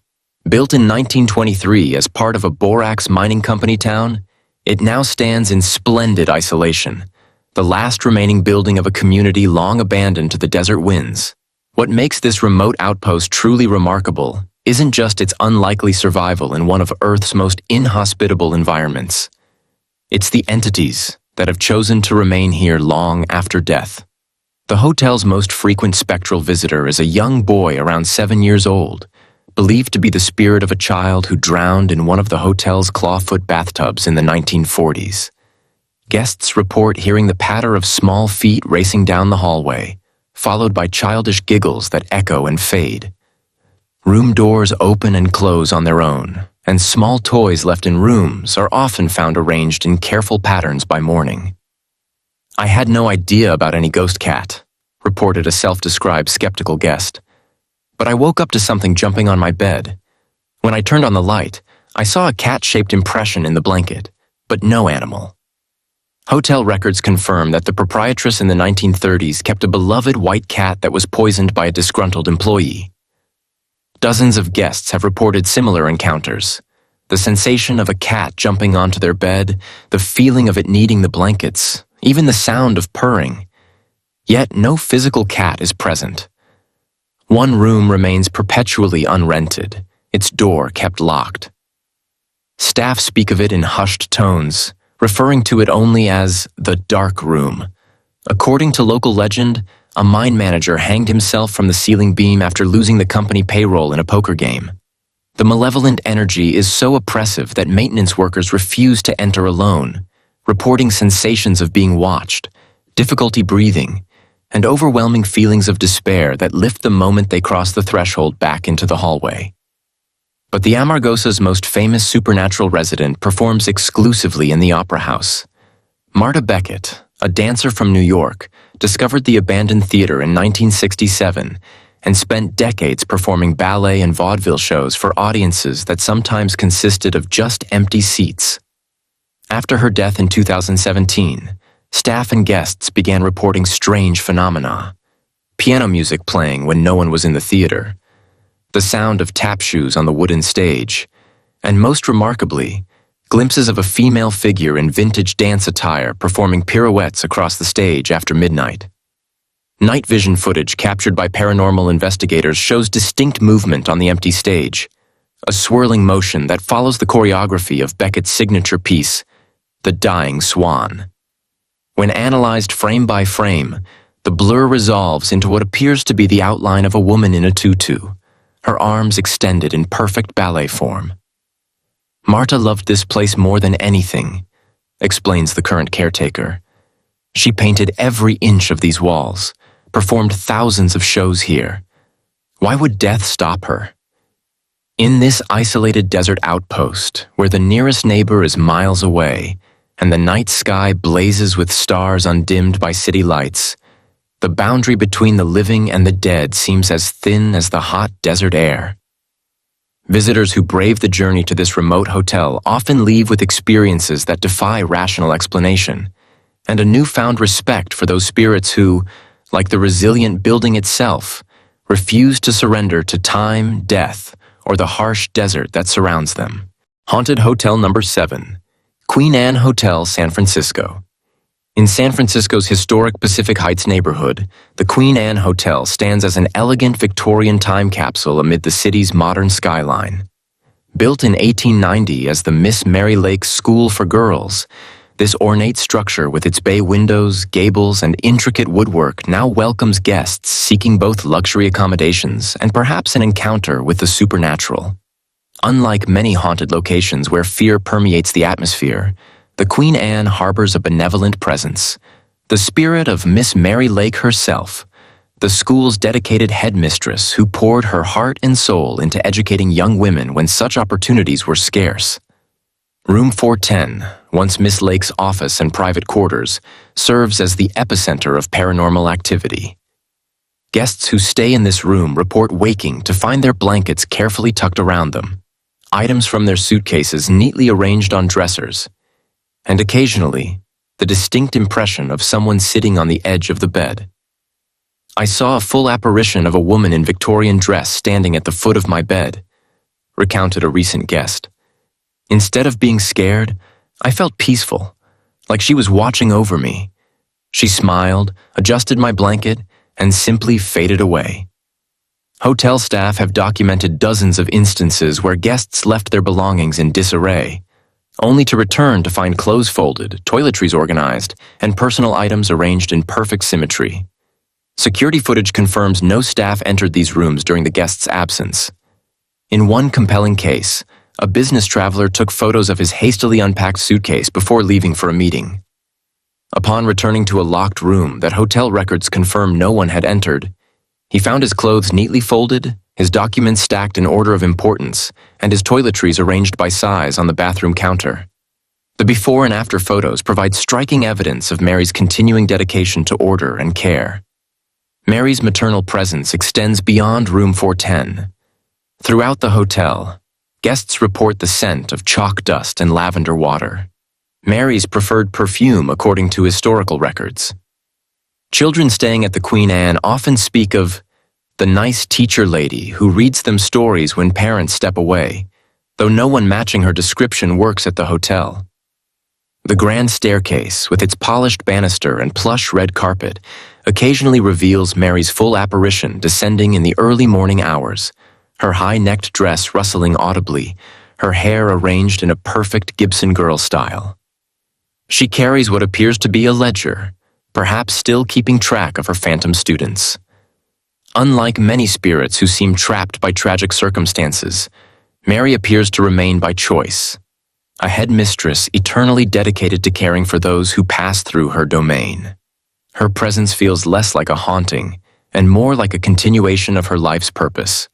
Built in 1923 as part of a borax mining company town, it now stands in splendid isolation, the last remaining building of a community long abandoned to the desert winds. What makes this remote outpost truly remarkable isn't just its unlikely survival in one of Earth's most inhospitable environments. It's the entities, that have chosen to remain here long after death. The hotel's most frequent spectral visitor is a young boy around 7 years old, believed to be the spirit of a child who drowned in one of the hotel's clawfoot bathtubs in the 1940s. Guests report hearing the patter of small feet racing down the hallway, followed by childish giggles that echo and fade. Room doors open and close on their own, and small toys left in rooms are often found arranged in careful patterns by morning. "I had no idea about any ghost cat," reported a self-described skeptical guest. "But I woke up to something jumping on my bed. When I turned on the light, I saw a cat-shaped impression in the blanket, but no animal." Hotel records confirm that the proprietress in the 1930s kept a beloved white cat that was poisoned by a disgruntled employee. Dozens of guests have reported similar encounters. The sensation of a cat jumping onto their bed, the feeling of it needing the blankets, even the sound of purring. Yet no physical cat is present. One room remains perpetually unrented, its door kept locked. Staff speak of it in hushed tones, referring to it only as the dark room. According to local legend, a mine manager hanged himself from the ceiling beam after losing the company payroll in a poker game. The malevolent energy is so oppressive that maintenance workers refuse to enter alone, reporting sensations of being watched, difficulty breathing, and overwhelming feelings of despair that lift the moment they cross the threshold back into the hallway. But the Amargosa's most famous supernatural resident performs exclusively in the Opera House. Marta Beckett, a dancer from New York, discovered the abandoned theater in 1967 and spent decades performing ballet and vaudeville shows for audiences that sometimes consisted of just empty seats. After her death in 2017, staff and guests began reporting strange phenomena. Piano music playing when no one was in the theater, the sound of tap shoes on the wooden stage, and most remarkably, glimpses of a female figure in vintage dance attire performing pirouettes across the stage after midnight. Night vision footage captured by paranormal investigators shows distinct movement on the empty stage, a swirling motion that follows the choreography of Beckett's signature piece, The Dying Swan. When analyzed frame by frame, the blur resolves into what appears to be the outline of a woman in a tutu, her arms extended in perfect ballet form. "Marta loved this place more than anything," explains the current caretaker. "She painted every inch of these walls, performed thousands of shows here. Why would death stop her?" In this isolated desert outpost, where the nearest neighbor is miles away, and the night sky blazes with stars undimmed by city lights, the boundary between the living and the dead seems as thin as the hot desert air. Visitors who brave the journey to this remote hotel often leave with experiences that defy rational explanation, and a newfound respect for those spirits who, like the resilient building itself, refuse to surrender to time, death, or the harsh desert that surrounds them. Haunted Hotel Number 7, Queen Anne Hotel, San Francisco. In San Francisco's historic Pacific Heights neighborhood, the Queen Anne Hotel stands as an elegant Victorian time capsule amid the city's modern skyline. Built in 1890 as the Miss Mary Lake School for Girls, this ornate structure with its bay windows, gables, and intricate woodwork now welcomes guests seeking both luxury accommodations and perhaps an encounter with the supernatural. Unlike many haunted locations where fear permeates the atmosphere, the Queen Anne harbors a benevolent presence, the spirit of Miss Mary Lake herself, the school's dedicated headmistress who poured her heart and soul into educating young women when such opportunities were scarce. Room 410, once Miss Lake's office and private quarters, serves as the epicenter of paranormal activity. Guests who stay in this room report waking to find their blankets carefully tucked around them, items from their suitcases neatly arranged on dressers, and occasionally, the distinct impression of someone sitting on the edge of the bed. "I saw a full apparition of a woman in Victorian dress standing at the foot of my bed," recounted a recent guest. "Instead of being scared, I felt peaceful, like she was watching over me. She smiled, adjusted my blanket, and simply faded away." Hotel staff have documented dozens of instances where guests left their belongings in disarray, only to return to find clothes folded, toiletries organized, and personal items arranged in perfect symmetry. Security footage confirms no staff entered these rooms during the guest's absence. In one compelling case, a business traveler took photos of his hastily unpacked suitcase before leaving for a meeting. Upon returning to a locked room that hotel records confirm no one had entered, he found his clothes neatly folded, his documents stacked in order of importance, and his toiletries arranged by size on the bathroom counter. The before and after photos provide striking evidence of Mary's continuing dedication to order and care. Mary's maternal presence extends beyond room 410. Throughout the hotel, guests report the scent of chalk dust and lavender water, Mary's preferred perfume according to historical records. Children staying at the Queen Anne often speak of the nice teacher lady who reads them stories when parents step away, though no one matching her description works at the hotel. The grand staircase, with its polished banister and plush red carpet, occasionally reveals Mary's full apparition descending in the early morning hours, her high-necked dress rustling audibly, her hair arranged in a perfect Gibson girl style. She carries what appears to be a ledger, perhaps still keeping track of her phantom students. Unlike many spirits who seem trapped by tragic circumstances, Mary appears to remain by choice, a headmistress eternally dedicated to caring for those who pass through her domain. Her presence feels less like a haunting and more like a continuation of her life's purpose,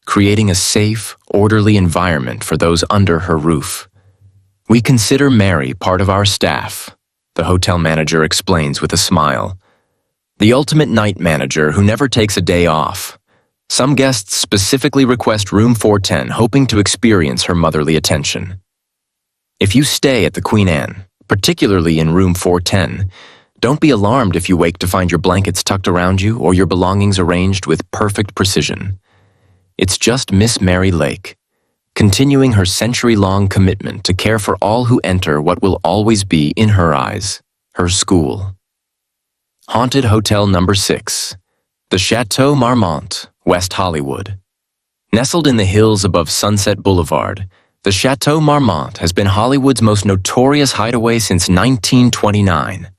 creating a safe, orderly environment for those under her roof. "We consider Mary part of our staff," the hotel manager explains with a smile. "The ultimate night manager who never takes a day off. Some guests specifically request room 410 hoping to experience her motherly attention." If you stay at the Queen Anne, particularly in room 410, don't be alarmed if you wake to find your blankets tucked around you or your belongings arranged with perfect precision. It's just Miss Mary Lake, continuing her century-long commitment to care for all who enter what will always be, in her eyes, her school. Haunted Hotel Number 6, the Chateau Marmont, West Hollywood. Nestled in the hills above Sunset Boulevard, the Chateau Marmont has been Hollywood's most notorious hideaway since 1929.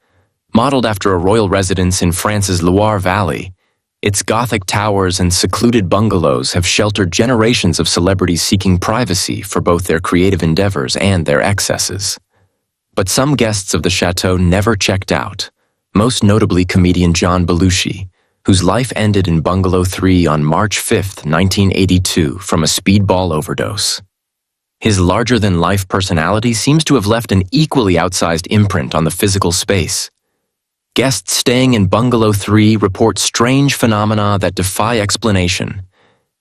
Modeled after a royal residence in France's Loire Valley, its Gothic towers and secluded bungalows have sheltered generations of celebrities seeking privacy for both their creative endeavors and their excesses. But some guests of the chateau never checked out, most notably comedian John Belushi, whose life ended in Bungalow 3 on March 5, 1982, from a speedball overdose. His larger-than-life personality seems to have left an equally outsized imprint on the physical space. Guests staying in Bungalow 3 report strange phenomena that defy explanation.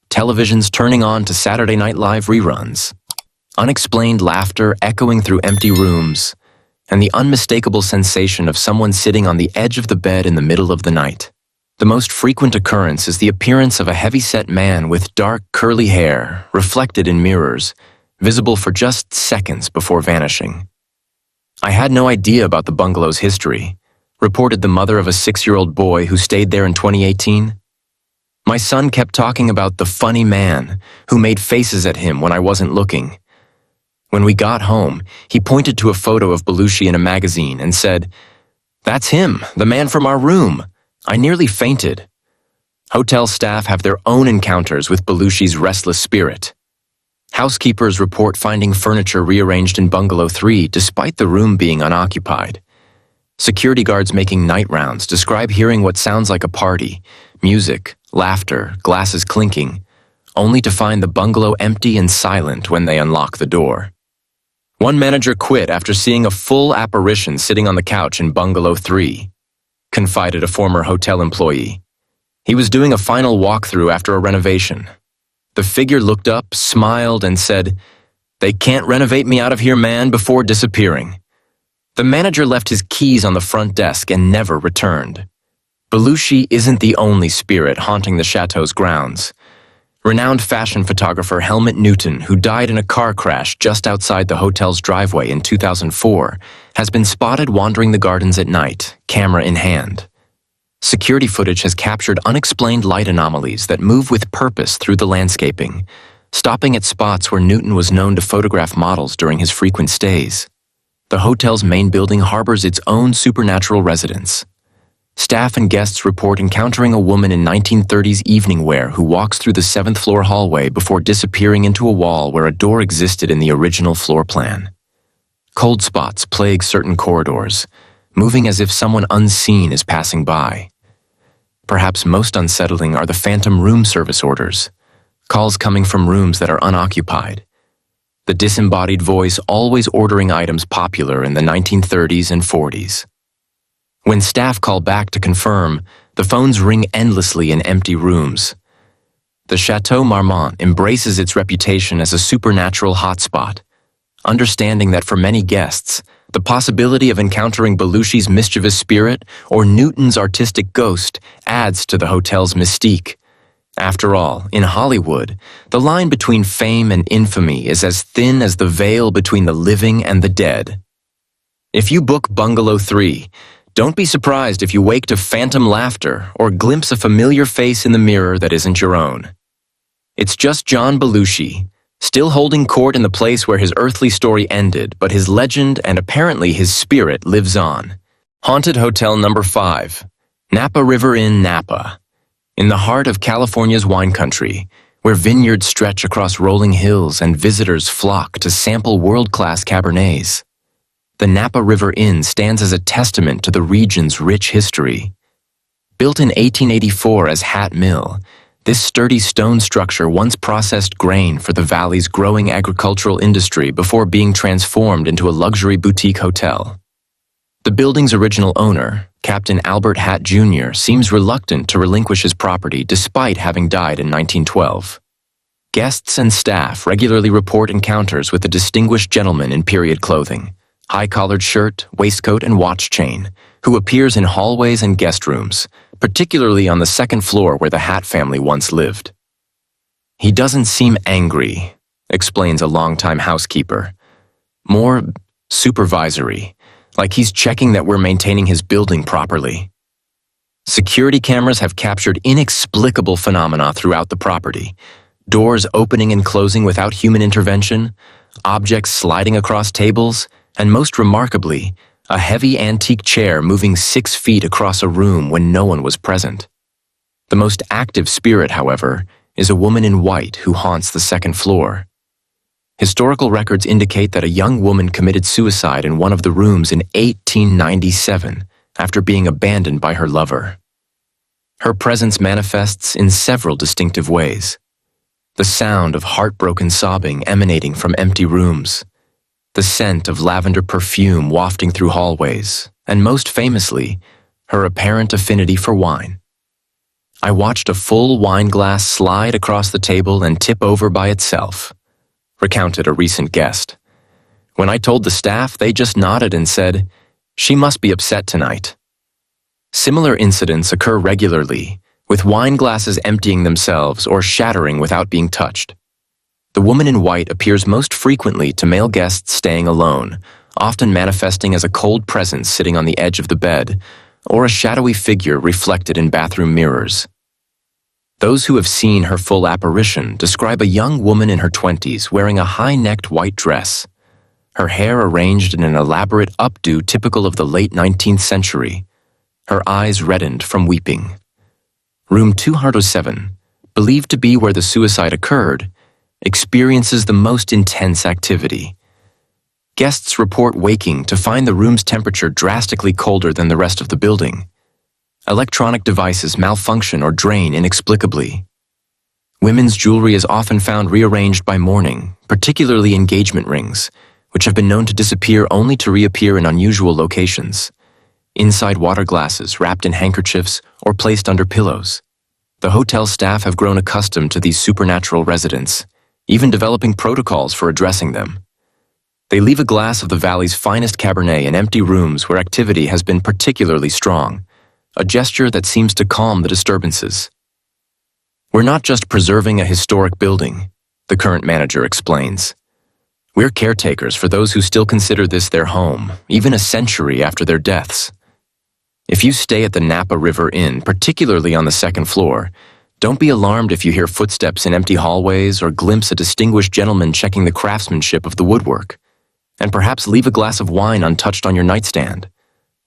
Televisions turning on to Saturday Night Live reruns, unexplained laughter echoing through empty rooms, and the unmistakable sensation of someone sitting on the edge of the bed in the middle of the night. The most frequent occurrence is the appearance of a heavy-set man with dark, curly hair, reflected in mirrors, visible for just seconds before vanishing. "I had no idea about the bungalow's history," reported the mother of a 6-year-old boy who stayed there in 2018. "My son kept talking about the funny man who made faces at him when I wasn't looking. When we got home, he pointed to a photo of Belushi in a magazine and said, 'That's him, the man from our room.' I nearly fainted." Hotel staff have their own encounters with Belushi's restless spirit. Housekeepers report finding furniture rearranged in Bungalow 3 despite the room being unoccupied. Security guards making night rounds describe hearing what sounds like a party, music, laughter, glasses clinking, only to find the bungalow empty and silent when they unlock the door. One manager quit after seeing a full apparition sitting on the couch in Bungalow 3, confided a former hotel employee. He was doing a final walkthrough after a renovation. The figure looked up, smiled, and said, "They can't renovate me out of here, man," before disappearing. The manager left his keys on the front desk and never returned. Belushi isn't the only spirit haunting the chateau's grounds. Renowned fashion photographer Helmut Newton, who died in a car crash just outside the hotel's driveway in 2004, has been spotted wandering the gardens at night, camera in hand. Security footage has captured unexplained light anomalies that move with purpose through the landscaping, stopping at spots where Newton was known to photograph models during his frequent stays. The hotel's main building harbors its own supernatural residents. Staff and guests report encountering a woman in 1930s evening wear who walks through the 7th floor hallway before disappearing into a wall where a door existed in the original floor plan. Cold spots plague certain corridors, moving as if someone unseen is passing by. Perhaps most unsettling are the phantom room service orders, calls coming from rooms that are unoccupied. The disembodied voice always ordering items popular in the 1930s and 40s. When staff call back to confirm, the phones ring endlessly in empty rooms. The Chateau Marmont embraces its reputation as a supernatural hotspot, understanding that for many guests, the possibility of encountering Belushi's mischievous spirit or Newton's artistic ghost adds to the hotel's mystique. After all, in Hollywood, the line between fame and infamy is as thin as the veil between the living and the dead. If you book Bungalow 3, don't be surprised if you wake to phantom laughter or glimpse a familiar face in the mirror that isn't your own. It's just John Belushi, still holding court in the place where his earthly story ended, but his legend and apparently his spirit lives on. Haunted Hotel Number 5, Napa River Inn, Napa. In the heart of California's wine country, where vineyards stretch across rolling hills and visitors flock to sample world-class Cabernets. The Napa River Inn stands as a testament to the region's rich history. Built in 1884 as Hat Mill, this sturdy stone structure once processed grain for the valley's growing agricultural industry before being transformed into a luxury boutique hotel. The building's original owner, Captain Albert Hatt Jr., seems reluctant to relinquish his property despite having died in 1912. Guests and staff regularly report encounters with a distinguished gentleman in period clothing, high-collared shirt, waistcoat, and watch chain, who appears in hallways and guest rooms, particularly on the 2nd floor where the Hatt family once lived. He doesn't seem angry, explains a longtime housekeeper. More supervisory, like he's checking that we're maintaining his building properly. Security cameras have captured inexplicable phenomena throughout the property. Doors opening and closing without human intervention, objects sliding across tables, and most remarkably, a heavy antique chair moving 6 feet across a room when no one was present. The most active spirit, however, is a woman in white who haunts the 2nd floor. Historical records indicate that a young woman committed suicide in one of the rooms in 1897 after being abandoned by her lover. Her presence manifests in several distinctive ways. The sound of heartbroken sobbing emanating from empty rooms, the scent of lavender perfume wafting through hallways, and most famously, her apparent affinity for wine. I watched a full wine glass slide across the table and tip over by itself, recounted a recent guest. When I told the staff, they just nodded and said, "She must be upset tonight." Similar incidents occur regularly, with wine glasses emptying themselves or shattering without being touched. The woman in white appears most frequently to male guests staying alone, often manifesting as a cold presence sitting on the edge of the bed, or a shadowy figure reflected in bathroom mirrors. Those who have seen her full apparition describe a young woman in her 20s wearing a high-necked white dress, her hair arranged in an elaborate updo typical of the late 19th century, her eyes reddened from weeping. Room 207, believed to be where the suicide occurred, experiences the most intense activity. Guests report waking to find the room's temperature drastically colder than the rest of the building. Electronic devices malfunction or drain inexplicably. Women's jewelry is often found rearranged by morning, particularly engagement rings, which have been known to disappear only to reappear in unusual locations. Inside water glasses wrapped in handkerchiefs or placed under pillows. The hotel staff have grown accustomed to these supernatural residents, even developing protocols for addressing them. They leave a glass of the valley's finest Cabernet in empty rooms where activity has been particularly strong, a gesture that seems to calm the disturbances. "We're not just preserving a historic building," the current manager explains. "We're caretakers for those who still consider this their home, even a century after their deaths." If you stay at the Napa River Inn, particularly on the 2nd floor, Don't be alarmed if you hear footsteps in empty hallways or glimpse a distinguished gentleman checking the craftsmanship of the woodwork. And perhaps leave a glass of wine untouched on your nightstand.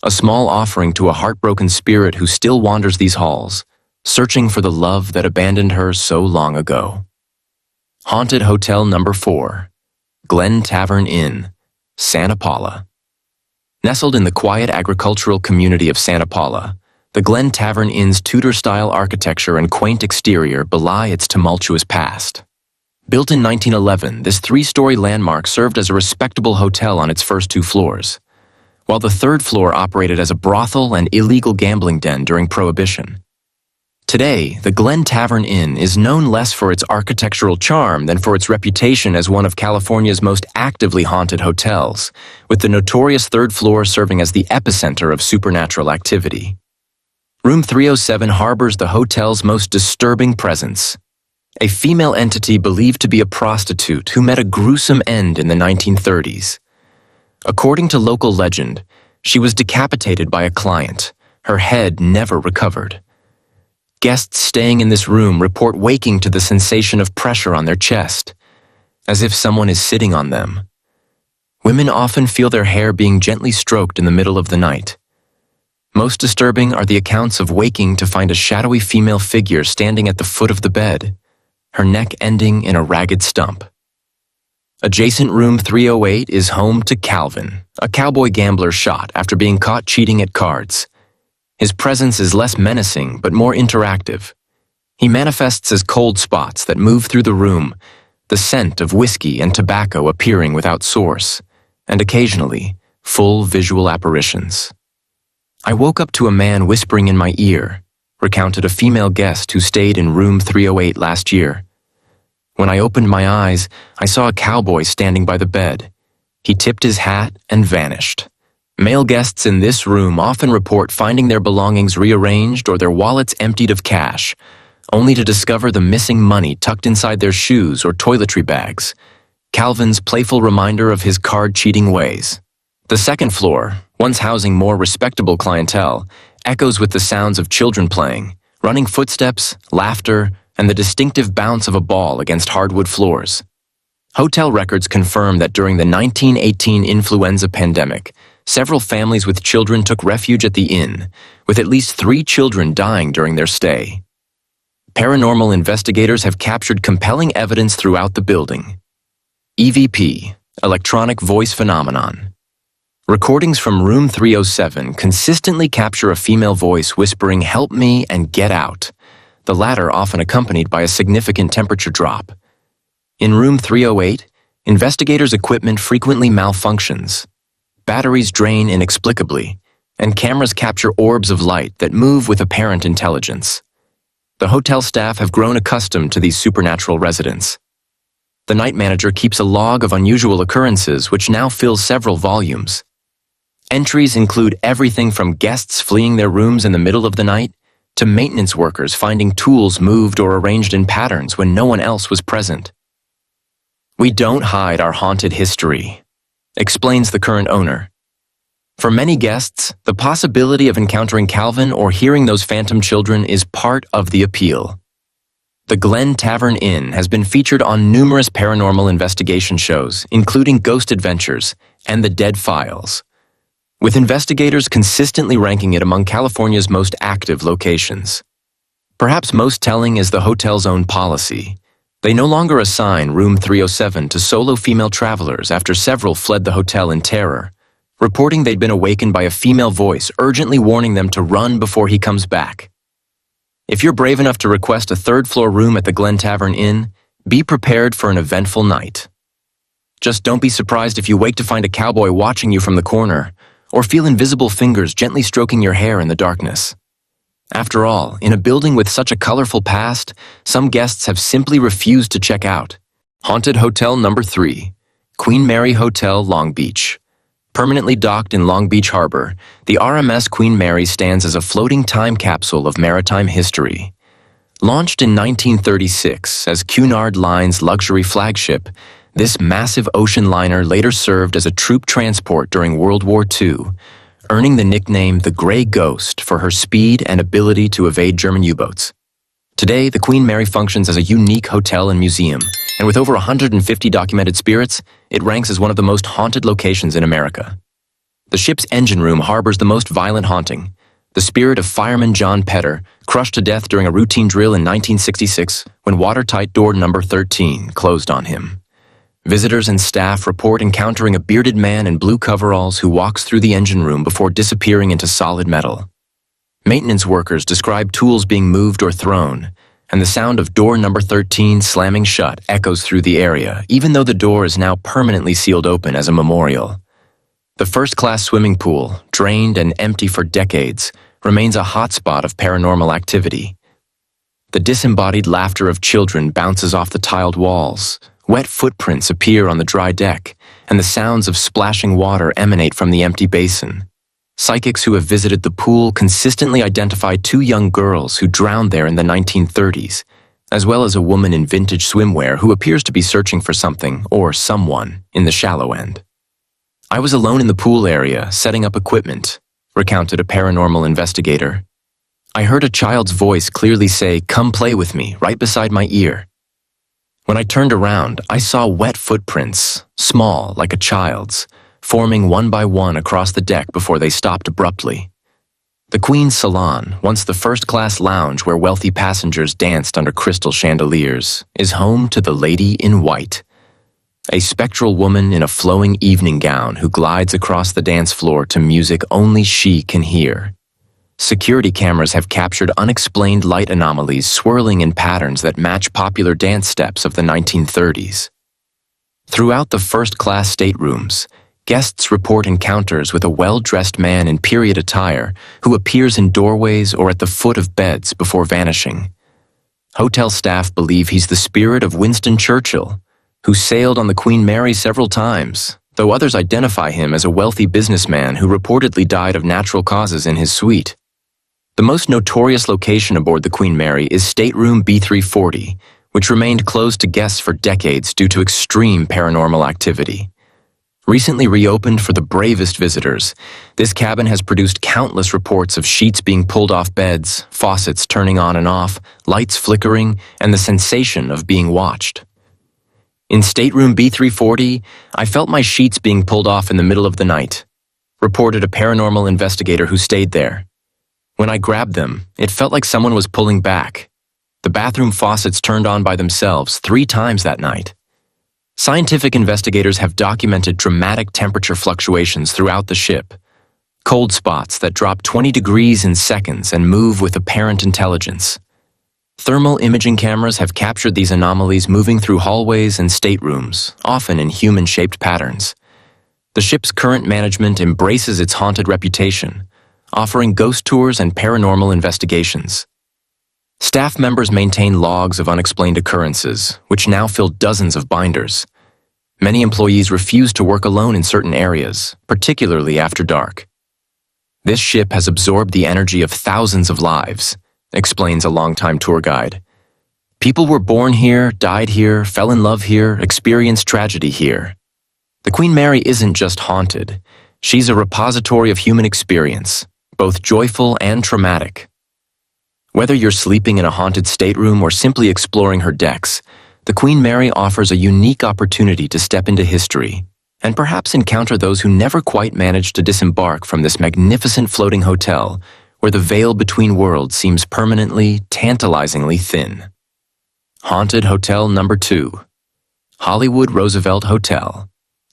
A small offering to a heartbroken spirit who still wanders these halls, searching for the love that abandoned her so long ago. Haunted Hotel Number 4, Glen Tavern Inn, Santa Paula. Nestled in the quiet agricultural community of Santa Paula, the Glen Tavern Inn's Tudor-style architecture and quaint exterior belie its tumultuous past. Built in 1911, this three-story landmark served as a respectable hotel on its first 2 floors, while the 3rd floor operated as a brothel and illegal gambling den during Prohibition. Today, the Glen Tavern Inn is known less for its architectural charm than for its reputation as one of California's most actively haunted hotels, with the notorious 3rd floor serving as the epicenter of supernatural activity. Room 307 harbors the hotel's most disturbing presence, a female entity believed to be a prostitute who met a gruesome end in the 1930s. According to local legend, she was decapitated by a client, her head never recovered. Guests staying in this room report waking to the sensation of pressure on their chest, as if someone is sitting on them. Women often feel their hair being gently stroked in the middle of the night. Most disturbing are the accounts of waking to find a shadowy female figure standing at the foot of the bed, her neck ending in a ragged stump. Adjacent room 308 is home to Calvin, a cowboy gambler shot after being caught cheating at cards. His presence is less menacing but more interactive. He manifests as cold spots that move through the room, the scent of whiskey and tobacco appearing without source, and occasionally, full visual apparitions. I woke up to a man whispering in my ear, recounted a female guest who stayed in room 308 last year. When I opened my eyes, I saw a cowboy standing by the bed. He tipped his hat and vanished. Male guests in this room often report finding their belongings rearranged or their wallets emptied of cash, only to discover the missing money tucked inside their shoes or toiletry bags. Calvin's playful reminder of his card-cheating ways. The 2nd floor, once housing more respectable clientele, echoes with the sounds of children playing, running footsteps, laughter, and the distinctive bounce of a ball against hardwood floors. Hotel records confirm that during the 1918 influenza pandemic, several families with children took refuge at the inn, with at least 3 children dying during their stay. Paranormal investigators have captured compelling evidence throughout the building. EVP, Electronic Voice Phenomenon. Recordings from room 307 consistently capture a female voice whispering, "Help me" and "Get out," the latter often accompanied by a significant temperature drop. In room 308, investigators' equipment frequently malfunctions. Batteries drain inexplicably, and cameras capture orbs of light that move with apparent intelligence. The hotel staff have grown accustomed to these supernatural residents. The night manager keeps a log of unusual occurrences which now fills several volumes. Entries include everything from guests fleeing their rooms in the middle of the night to maintenance workers finding tools moved or arranged in patterns when no one else was present. "We don't hide our haunted history," explains the current owner. For many guests, the possibility of encountering Calvin or hearing those phantom children is part of the appeal. The Glen Tavern Inn has been featured on numerous paranormal investigation shows, including Ghost Adventures and The Dead Files, with investigators consistently ranking it among California's most active locations. Perhaps most telling is the hotel's own policy. They no longer assign room 307 to solo female travelers after several fled the hotel in terror, reporting they'd been awakened by a female voice urgently warning them to run before he comes back. If you're brave enough to request a 3rd-floor room at the Glen Tavern Inn, be prepared for an eventful night. Just don't be surprised if you wake to find a cowboy watching you from the corner, or feel invisible fingers gently stroking your hair in the darkness. After all, in a building with such a colorful past, some guests have simply refused to check out. Haunted Hotel Number 3, Queen Mary Hotel, Long Beach. Permanently docked in Long Beach Harbor, the RMS Queen Mary stands as a floating time capsule of maritime history. Launched in 1936 as Cunard Line's luxury flagship, this massive ocean liner later served as a troop transport during World War II, earning the nickname the Gray Ghost for her speed and ability to evade German U-boats. Today, the Queen Mary functions as a unique hotel and museum, and with over 150 documented spirits, it ranks as one of the most haunted locations in America. The ship's engine room harbors the most violent haunting, the spirit of fireman John Petter, crushed to death during a routine drill in 1966 when watertight door number 13 closed on him. Visitors and staff report encountering a bearded man in blue coveralls who walks through the engine room before disappearing into solid metal. Maintenance workers describe tools being moved or thrown, and the sound of door number 13 slamming shut echoes through the area, even though the door is now permanently sealed open as a memorial. The first-class swimming pool, drained and empty for decades, remains a hotspot of paranormal activity. The disembodied laughter of children bounces off the tiled walls. Wet footprints appear on the dry deck, and the sounds of splashing water emanate from the empty basin. Psychics who have visited the pool consistently identify two young girls who drowned there in the 1930s, as well as a woman in vintage swimwear who appears to be searching for something or someone in the shallow end. "I was alone in the pool area, setting up equipment," recounted a paranormal investigator. "I heard a child's voice clearly say, 'Come play with me,' right beside my ear. When I turned around, I saw wet footprints, small like a child's, forming one by one across the deck before they stopped abruptly." The Queen's Salon, once the first-class lounge where wealthy passengers danced under crystal chandeliers, is home to the Lady in White, a spectral woman in a flowing evening gown who glides across the dance floor to music only she can hear. Security cameras have captured unexplained light anomalies swirling in patterns that match popular dance steps of the 1930s. Throughout the first-class staterooms, guests report encounters with a well-dressed man in period attire who appears in doorways or at the foot of beds before vanishing. Hotel staff believe he's the spirit of Winston Churchill, who sailed on the Queen Mary several times, though others identify him as a wealthy businessman who reportedly died of natural causes in his suite. The most notorious location aboard the Queen Mary is Stateroom B340, which remained closed to guests for decades due to extreme paranormal activity. Recently reopened for the bravest visitors, this cabin has produced countless reports of sheets being pulled off beds, faucets turning on and off, lights flickering, and the sensation of being watched. "In Stateroom B340, I felt my sheets being pulled off in the middle of the night," reported a paranormal investigator who stayed there. "When I grabbed them, it felt like someone was pulling back. The bathroom faucets turned on by themselves 3 times that night." Scientific investigators have documented dramatic temperature fluctuations throughout the ship, cold spots that drop 20 degrees in seconds and move with apparent intelligence. Thermal imaging cameras have captured these anomalies moving through hallways and staterooms, often in human-shaped patterns. The ship's current management embraces its haunted reputation, offering ghost tours and paranormal investigations. Staff members maintain logs of unexplained occurrences, which now fill dozens of binders. Many employees refuse to work alone in certain areas, particularly after dark. "This ship has absorbed the energy of thousands of lives," explains a longtime tour guide. "People were born here, died here, fell in love here, experienced tragedy here. The Queen Mary isn't just haunted. She's a repository of human experience, both joyful and traumatic." Whether you're sleeping in a haunted stateroom or simply exploring her decks, the Queen Mary offers a unique opportunity to step into history and perhaps encounter those who never quite managed to disembark from this magnificent floating hotel where the veil between worlds seems permanently, tantalizingly thin. Haunted Hotel Number 2, Hollywood Roosevelt Hotel,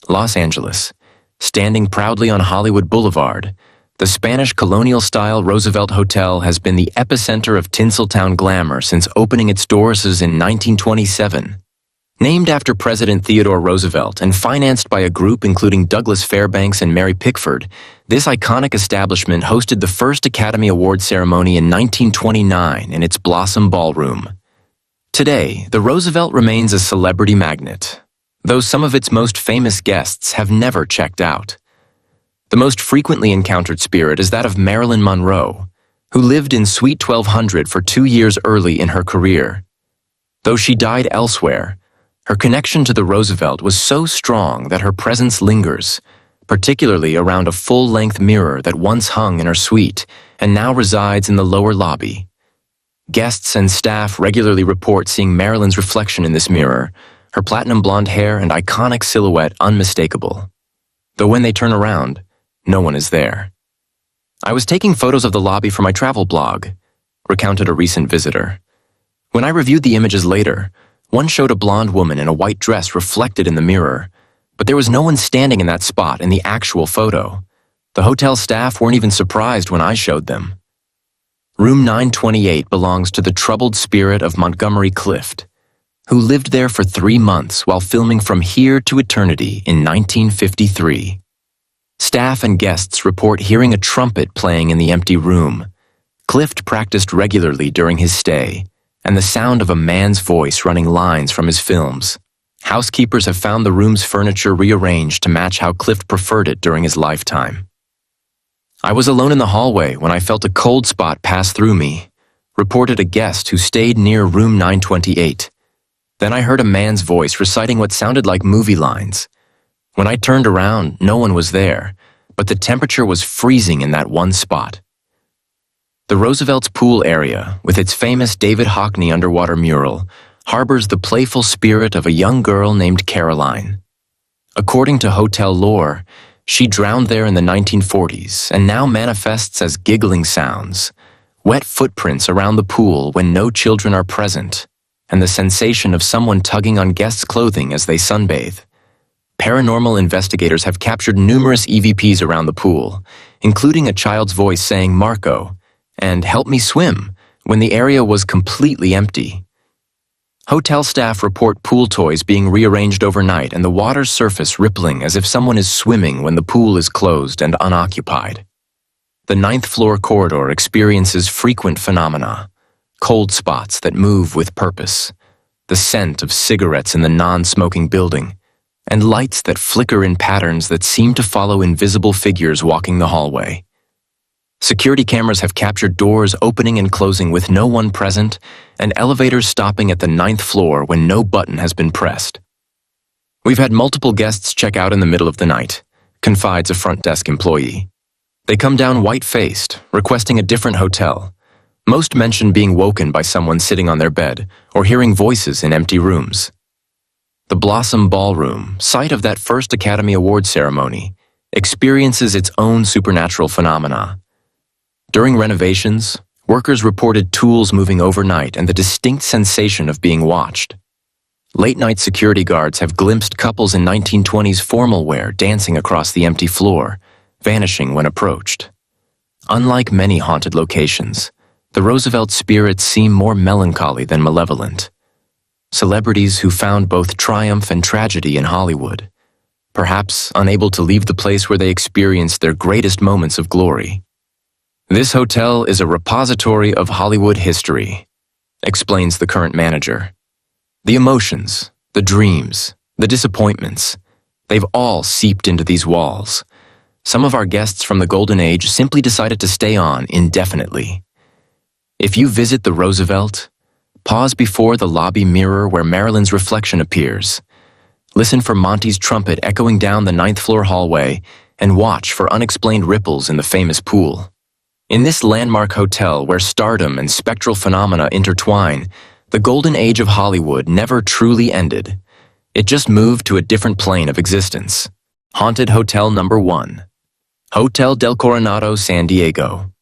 Los Angeles. Standing proudly on Hollywood Boulevard, the Spanish colonial-style Roosevelt Hotel has been the epicenter of Tinseltown glamour since opening its doors in 1927. Named after President Theodore Roosevelt and financed by a group including Douglas Fairbanks and Mary Pickford, this iconic establishment hosted the first Academy Award ceremony in 1929 in its Blossom Ballroom. Today, the Roosevelt remains a celebrity magnet, though some of its most famous guests have never checked out. The most frequently encountered spirit is that of Marilyn Monroe, who lived in Suite 1200 for 2 years early in her career. Though she died elsewhere, her connection to the Roosevelt was so strong that her presence lingers, particularly around a full-length mirror that once hung in her suite and now resides in the lower lobby. Guests and staff regularly report seeing Marilyn's reflection in this mirror, her platinum blonde hair and iconic silhouette unmistakable. Though when they turn around, no one is there. "I was taking photos of the lobby for my travel blog," recounted a recent visitor. "When I reviewed the images later, one showed a blonde woman in a white dress reflected in the mirror, but there was no one standing in that spot in the actual photo. The hotel staff weren't even surprised when I showed them." Room 928 belongs to the troubled spirit of Montgomery Clift, who lived there for 3 months while filming From Here to Eternity in 1953. Staff and guests report hearing a trumpet playing in the empty room. Clift practiced regularly during his stay, and the sound of a man's voice running lines from his films. Housekeepers have found the room's furniture rearranged to match how Clift preferred it during his lifetime. "I was alone in the hallway when I felt a cold spot pass through me," reported a guest who stayed near room 928. "Then I heard a man's voice reciting what sounded like movie lines. When I turned around, no one was there, but the temperature was freezing in that one spot." The Roosevelt's pool area, with its famous David Hockney underwater mural, harbors the playful spirit of a young girl named Caroline. According to hotel lore, she drowned there in the 1940s and now manifests as giggling sounds, wet footprints around the pool when no children are present, and the sensation of someone tugging on guests' clothing as they sunbathe. Paranormal investigators have captured numerous EVPs around the pool, including a child's voice saying "Marco" and "Help me swim" when the area was completely empty. Hotel staff report pool toys being rearranged overnight and the water's surface rippling as if someone is swimming when the pool is closed and unoccupied. The 9th floor corridor experiences frequent phenomena: cold spots that move with purpose, the scent of cigarettes in the non-smoking building, and lights that flicker in patterns that seem to follow invisible figures walking the hallway. Security cameras have captured doors opening and closing with no one present, and elevators stopping at the 9th floor when no button has been pressed. "We've had multiple guests check out in the middle of the night," confides a front desk employee. "They come down white-faced, requesting a different hotel. Most mention being woken by someone sitting on their bed or hearing voices in empty rooms." The Blossom Ballroom, site of that first Academy Award ceremony, experiences its own supernatural phenomena. During renovations, workers reported tools moving overnight and the distinct sensation of being watched. Late-night security guards have glimpsed couples in 1920s formal wear dancing across the empty floor, vanishing when approached. Unlike many haunted locations, the Roosevelt spirits seem more melancholy than malevolent. Celebrities who found both triumph and tragedy in Hollywood, perhaps unable to leave the place where they experienced their greatest moments of glory. "This hotel is a repository of Hollywood history," explains the current manager. "The emotions, the dreams, the disappointments, they've all seeped into these walls. Some of our guests from the Golden Age simply decided to stay on indefinitely. If you visit the Roosevelt, pause before the lobby mirror where Marilyn's reflection appears. Listen for Monty's trumpet echoing down the 9th floor hallway and watch for unexplained ripples in the famous pool. In this landmark hotel where stardom and spectral phenomena intertwine, the Golden Age of Hollywood never truly ended. It just moved to a different plane of existence." Haunted Hotel Number 1. Hotel del Coronado, San Diego.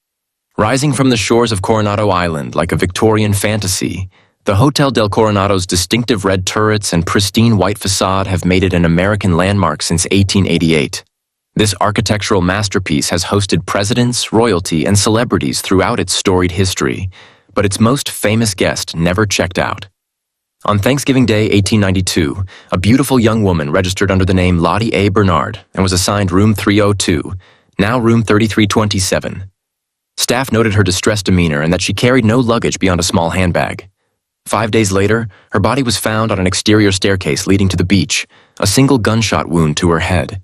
Rising from the shores of Coronado Island like a Victorian fantasy, the Hotel del Coronado's distinctive red turrets and pristine white facade have made it an American landmark since 1888. This architectural masterpiece has hosted presidents, royalty, and celebrities throughout its storied history, but its most famous guest never checked out. On Thanksgiving Day, 1892, a beautiful young woman registered under the name Lottie A. Bernard and was assigned room 302, now room 3327. Staff noted her distressed demeanor and that she carried no luggage beyond a small handbag. 5 days later, her body was found on an exterior staircase leading to the beach, a single gunshot wound to her head.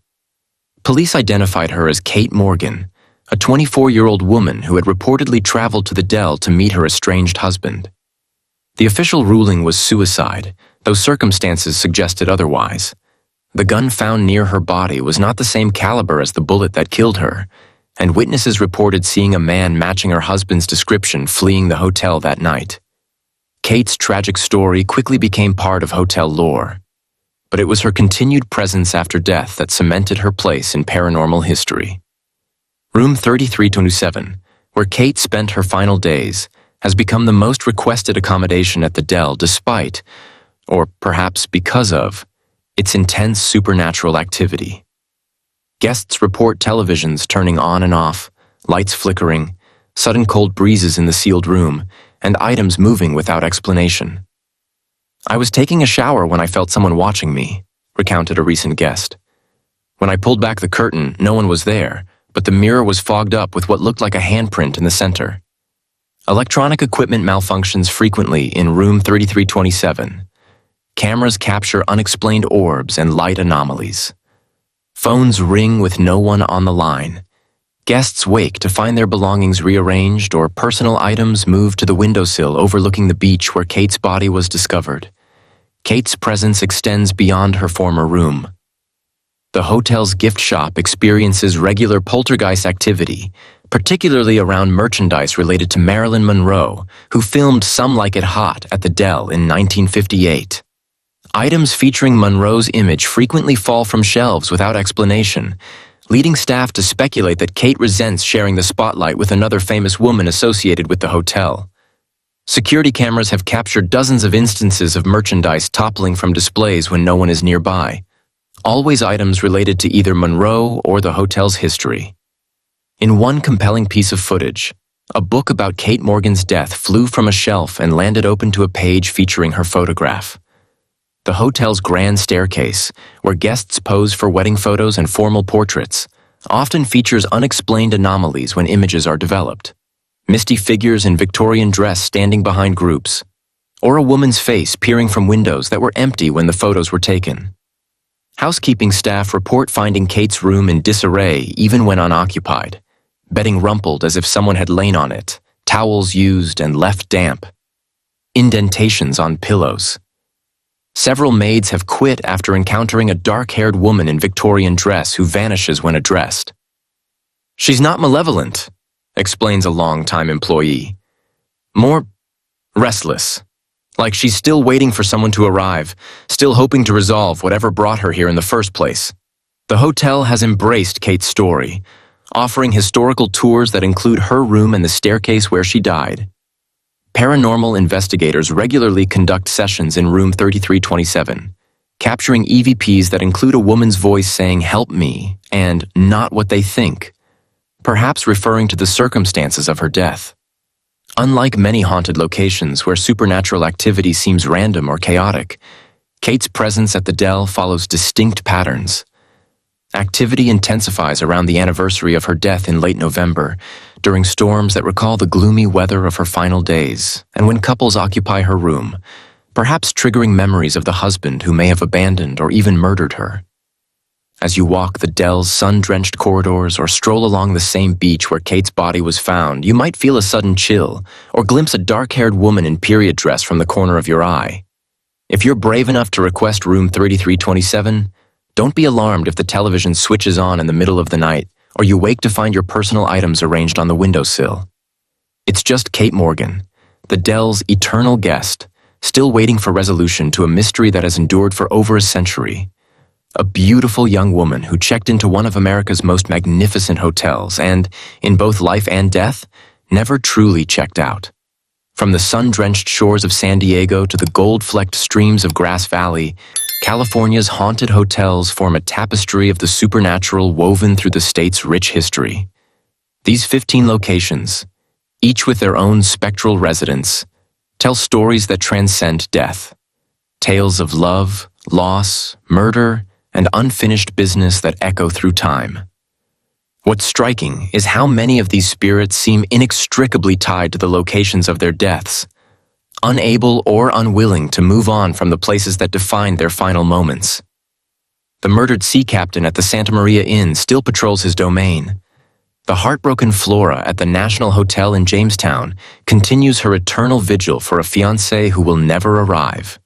Police identified her as Kate Morgan, a 24-year-old woman who had reportedly traveled to the Del to meet her estranged husband. The official ruling was suicide, though circumstances suggested otherwise. The gun found near her body was not the same caliber as the bullet that killed her, and witnesses reported seeing a man matching her husband's description fleeing the hotel that night. Kate's tragic story quickly became part of hotel lore, but it was her continued presence after death that cemented her place in paranormal history. Room 3327, where Kate spent her final days, has become the most requested accommodation at the Dell despite, or perhaps because of, its intense supernatural activity. Guests report televisions turning on and off, lights flickering, sudden cold breezes in the sealed room, and items moving without explanation. "I was taking a shower when I felt someone watching me," recounted a recent guest. "When I pulled back the curtain, no one was there, but the mirror was fogged up with what looked like a handprint in the center." Electronic equipment malfunctions frequently in room 3327. Cameras capture unexplained orbs and light anomalies. Phones ring with no one on the line. Guests wake to find their belongings rearranged or personal items moved to the windowsill overlooking the beach where Kate's body was discovered. Kate's presence extends beyond her former room. The hotel's gift shop experiences regular poltergeist activity, particularly around merchandise related to Marilyn Monroe, who filmed Some Like It Hot at the Dell in 1958. Items featuring Monroe's image frequently fall from shelves without explanation, leading staff to speculate that Kate resents sharing the spotlight with another famous woman associated with the hotel. Security cameras have captured dozens of instances of merchandise toppling from displays when no one is nearby, always items related to either Monroe or the hotel's history. In one compelling piece of footage, a book about Kate Morgan's death flew from a shelf and landed open to a page featuring her photograph. The hotel's grand staircase, where guests pose for wedding photos and formal portraits, often features unexplained anomalies when images are developed. Misty figures in Victorian dress standing behind groups, or a woman's face peering from windows that were empty when the photos were taken. Housekeeping staff report finding Kate's room in disarray even when unoccupied, bedding rumpled as if someone had lain on it, towels used and left damp, indentations on pillows. Several maids have quit after encountering a dark-haired woman in Victorian dress who vanishes when addressed. "She's not malevolent," explains a long-time employee. "More restless, like she's still waiting for someone to arrive, still hoping to resolve whatever brought her here in the first place." The hotel has embraced Kate's story, offering historical tours that include her room and the staircase where she died. Paranormal investigators regularly conduct sessions in room 3327, capturing EVPs that include a woman's voice saying, "Help me," and "not what they think," perhaps referring to the circumstances of her death. Unlike many haunted locations where supernatural activity seems random or chaotic, Kate's presence at the Dell follows distinct patterns. Activity intensifies around the anniversary of her death in late November, during storms that recall the gloomy weather of her final days, and when couples occupy her room, perhaps triggering memories of the husband who may have abandoned or even murdered her. As you walk the Dell's sun-drenched corridors or stroll along the same beach where Kate's body was found, you might feel a sudden chill or glimpse a dark-haired woman in period dress from the corner of your eye. If you're brave enough to request room 3327, don't be alarmed if the television switches on in the middle of the night or you wake to find your personal items arranged on the windowsill. It's just Kate Morgan, the Dell's eternal guest, still waiting for resolution to a mystery that has endured for over a century. A beautiful young woman who checked into one of America's most magnificent hotels and, in both life and death, never truly checked out. From the sun-drenched shores of San Diego to the gold-flecked streams of Grass Valley, California's haunted hotels form a tapestry of the supernatural woven through the state's rich history. These 15 locations, each with their own spectral residents, tell stories that transcend death. Tales of love, loss, murder, and unfinished business that echo through time. What's striking is how many of these spirits seem inextricably tied to the locations of their deaths, unable or unwilling to move on from the places that defined their final moments. The murdered sea captain at the Santa Maria Inn still patrols his domain. The heartbroken Flora at the National Hotel in Jamestown continues her eternal vigil for a fiancé who will never arrive.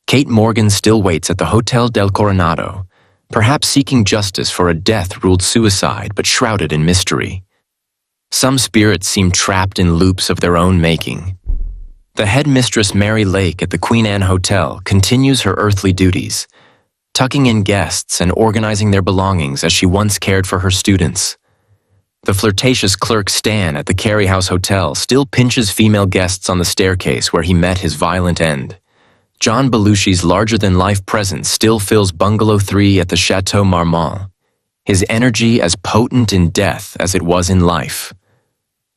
Kate Morgan still waits at the Hotel del Coronado, perhaps seeking justice for a death ruled suicide but shrouded in mystery. Some spirits seem trapped in loops of their own making. The headmistress Mary Lake at the Queen Anne Hotel continues her earthly duties, tucking in guests and organizing their belongings as she once cared for her students. The flirtatious clerk Stan at the Carey House Hotel still pinches female guests on the staircase where he met his violent end. John Belushi's larger-than-life presence still fills Bungalow 3 at the Chateau Marmont, his energy as potent in death as it was in life.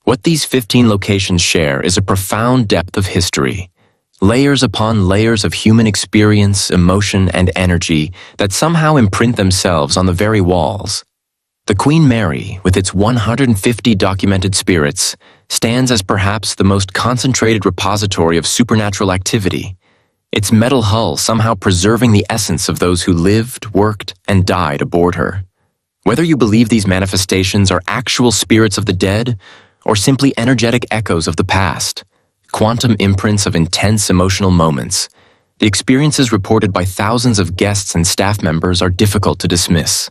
What these 15 locations share is a profound depth of history, layers upon layers of human experience, emotion, and energy that somehow imprint themselves on the very walls. The Queen Mary, with its 150 documented spirits, stands as perhaps the most concentrated repository of supernatural activity, its metal hull somehow preserving the essence of those who lived, worked, and died aboard her. Whether you believe these manifestations are actual spirits of the dead, or simply energetic echoes of the past, quantum imprints of intense emotional moments, the experiences reported by thousands of guests and staff members are difficult to dismiss.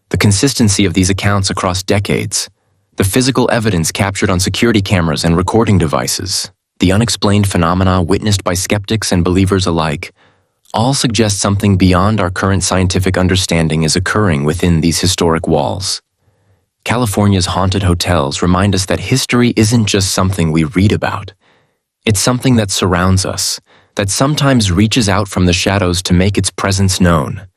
The consistency of these accounts across decades, the physical evidence captured on security cameras and recording devices, the unexplained phenomena witnessed by skeptics and believers alike, all suggest something beyond our current scientific understanding is occurring within these historic walls. California's haunted hotels remind us that history isn't just something we read about. It's something that surrounds us, that sometimes reaches out from the shadows to make its presence known.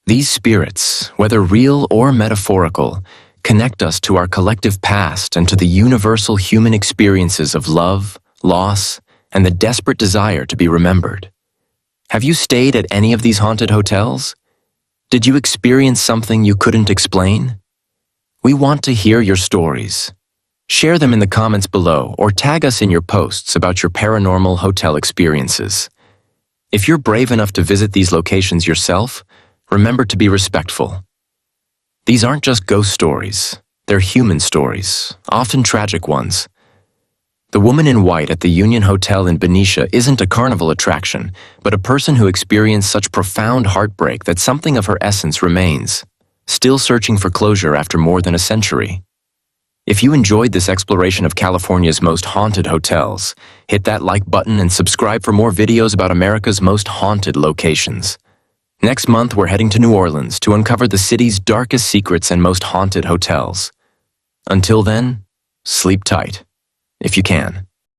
These spirits, whether real or metaphorical, connect us to our collective past and to the universal human experiences of love, loss, and the desperate desire to be remembered. Have you stayed at any of these haunted hotels? Did you experience something you couldn't explain? We want to hear your stories. Share them in the comments below or tag us in your posts about your paranormal hotel experiences. If you're brave enough to visit these locations yourself, remember to be respectful. These aren't just ghost stories. They're human stories, often tragic ones. The woman in white at the Union Hotel in Benicia isn't a carnival attraction, but a person who experienced such profound heartbreak that something of her essence remains, still searching for closure after more than a century. If you enjoyed this exploration of California's most haunted hotels, hit that like button and subscribe for more videos about America's most haunted locations. Next month, we're heading to New Orleans to uncover the city's darkest secrets and most haunted hotels. Until then, sleep tight, if you can.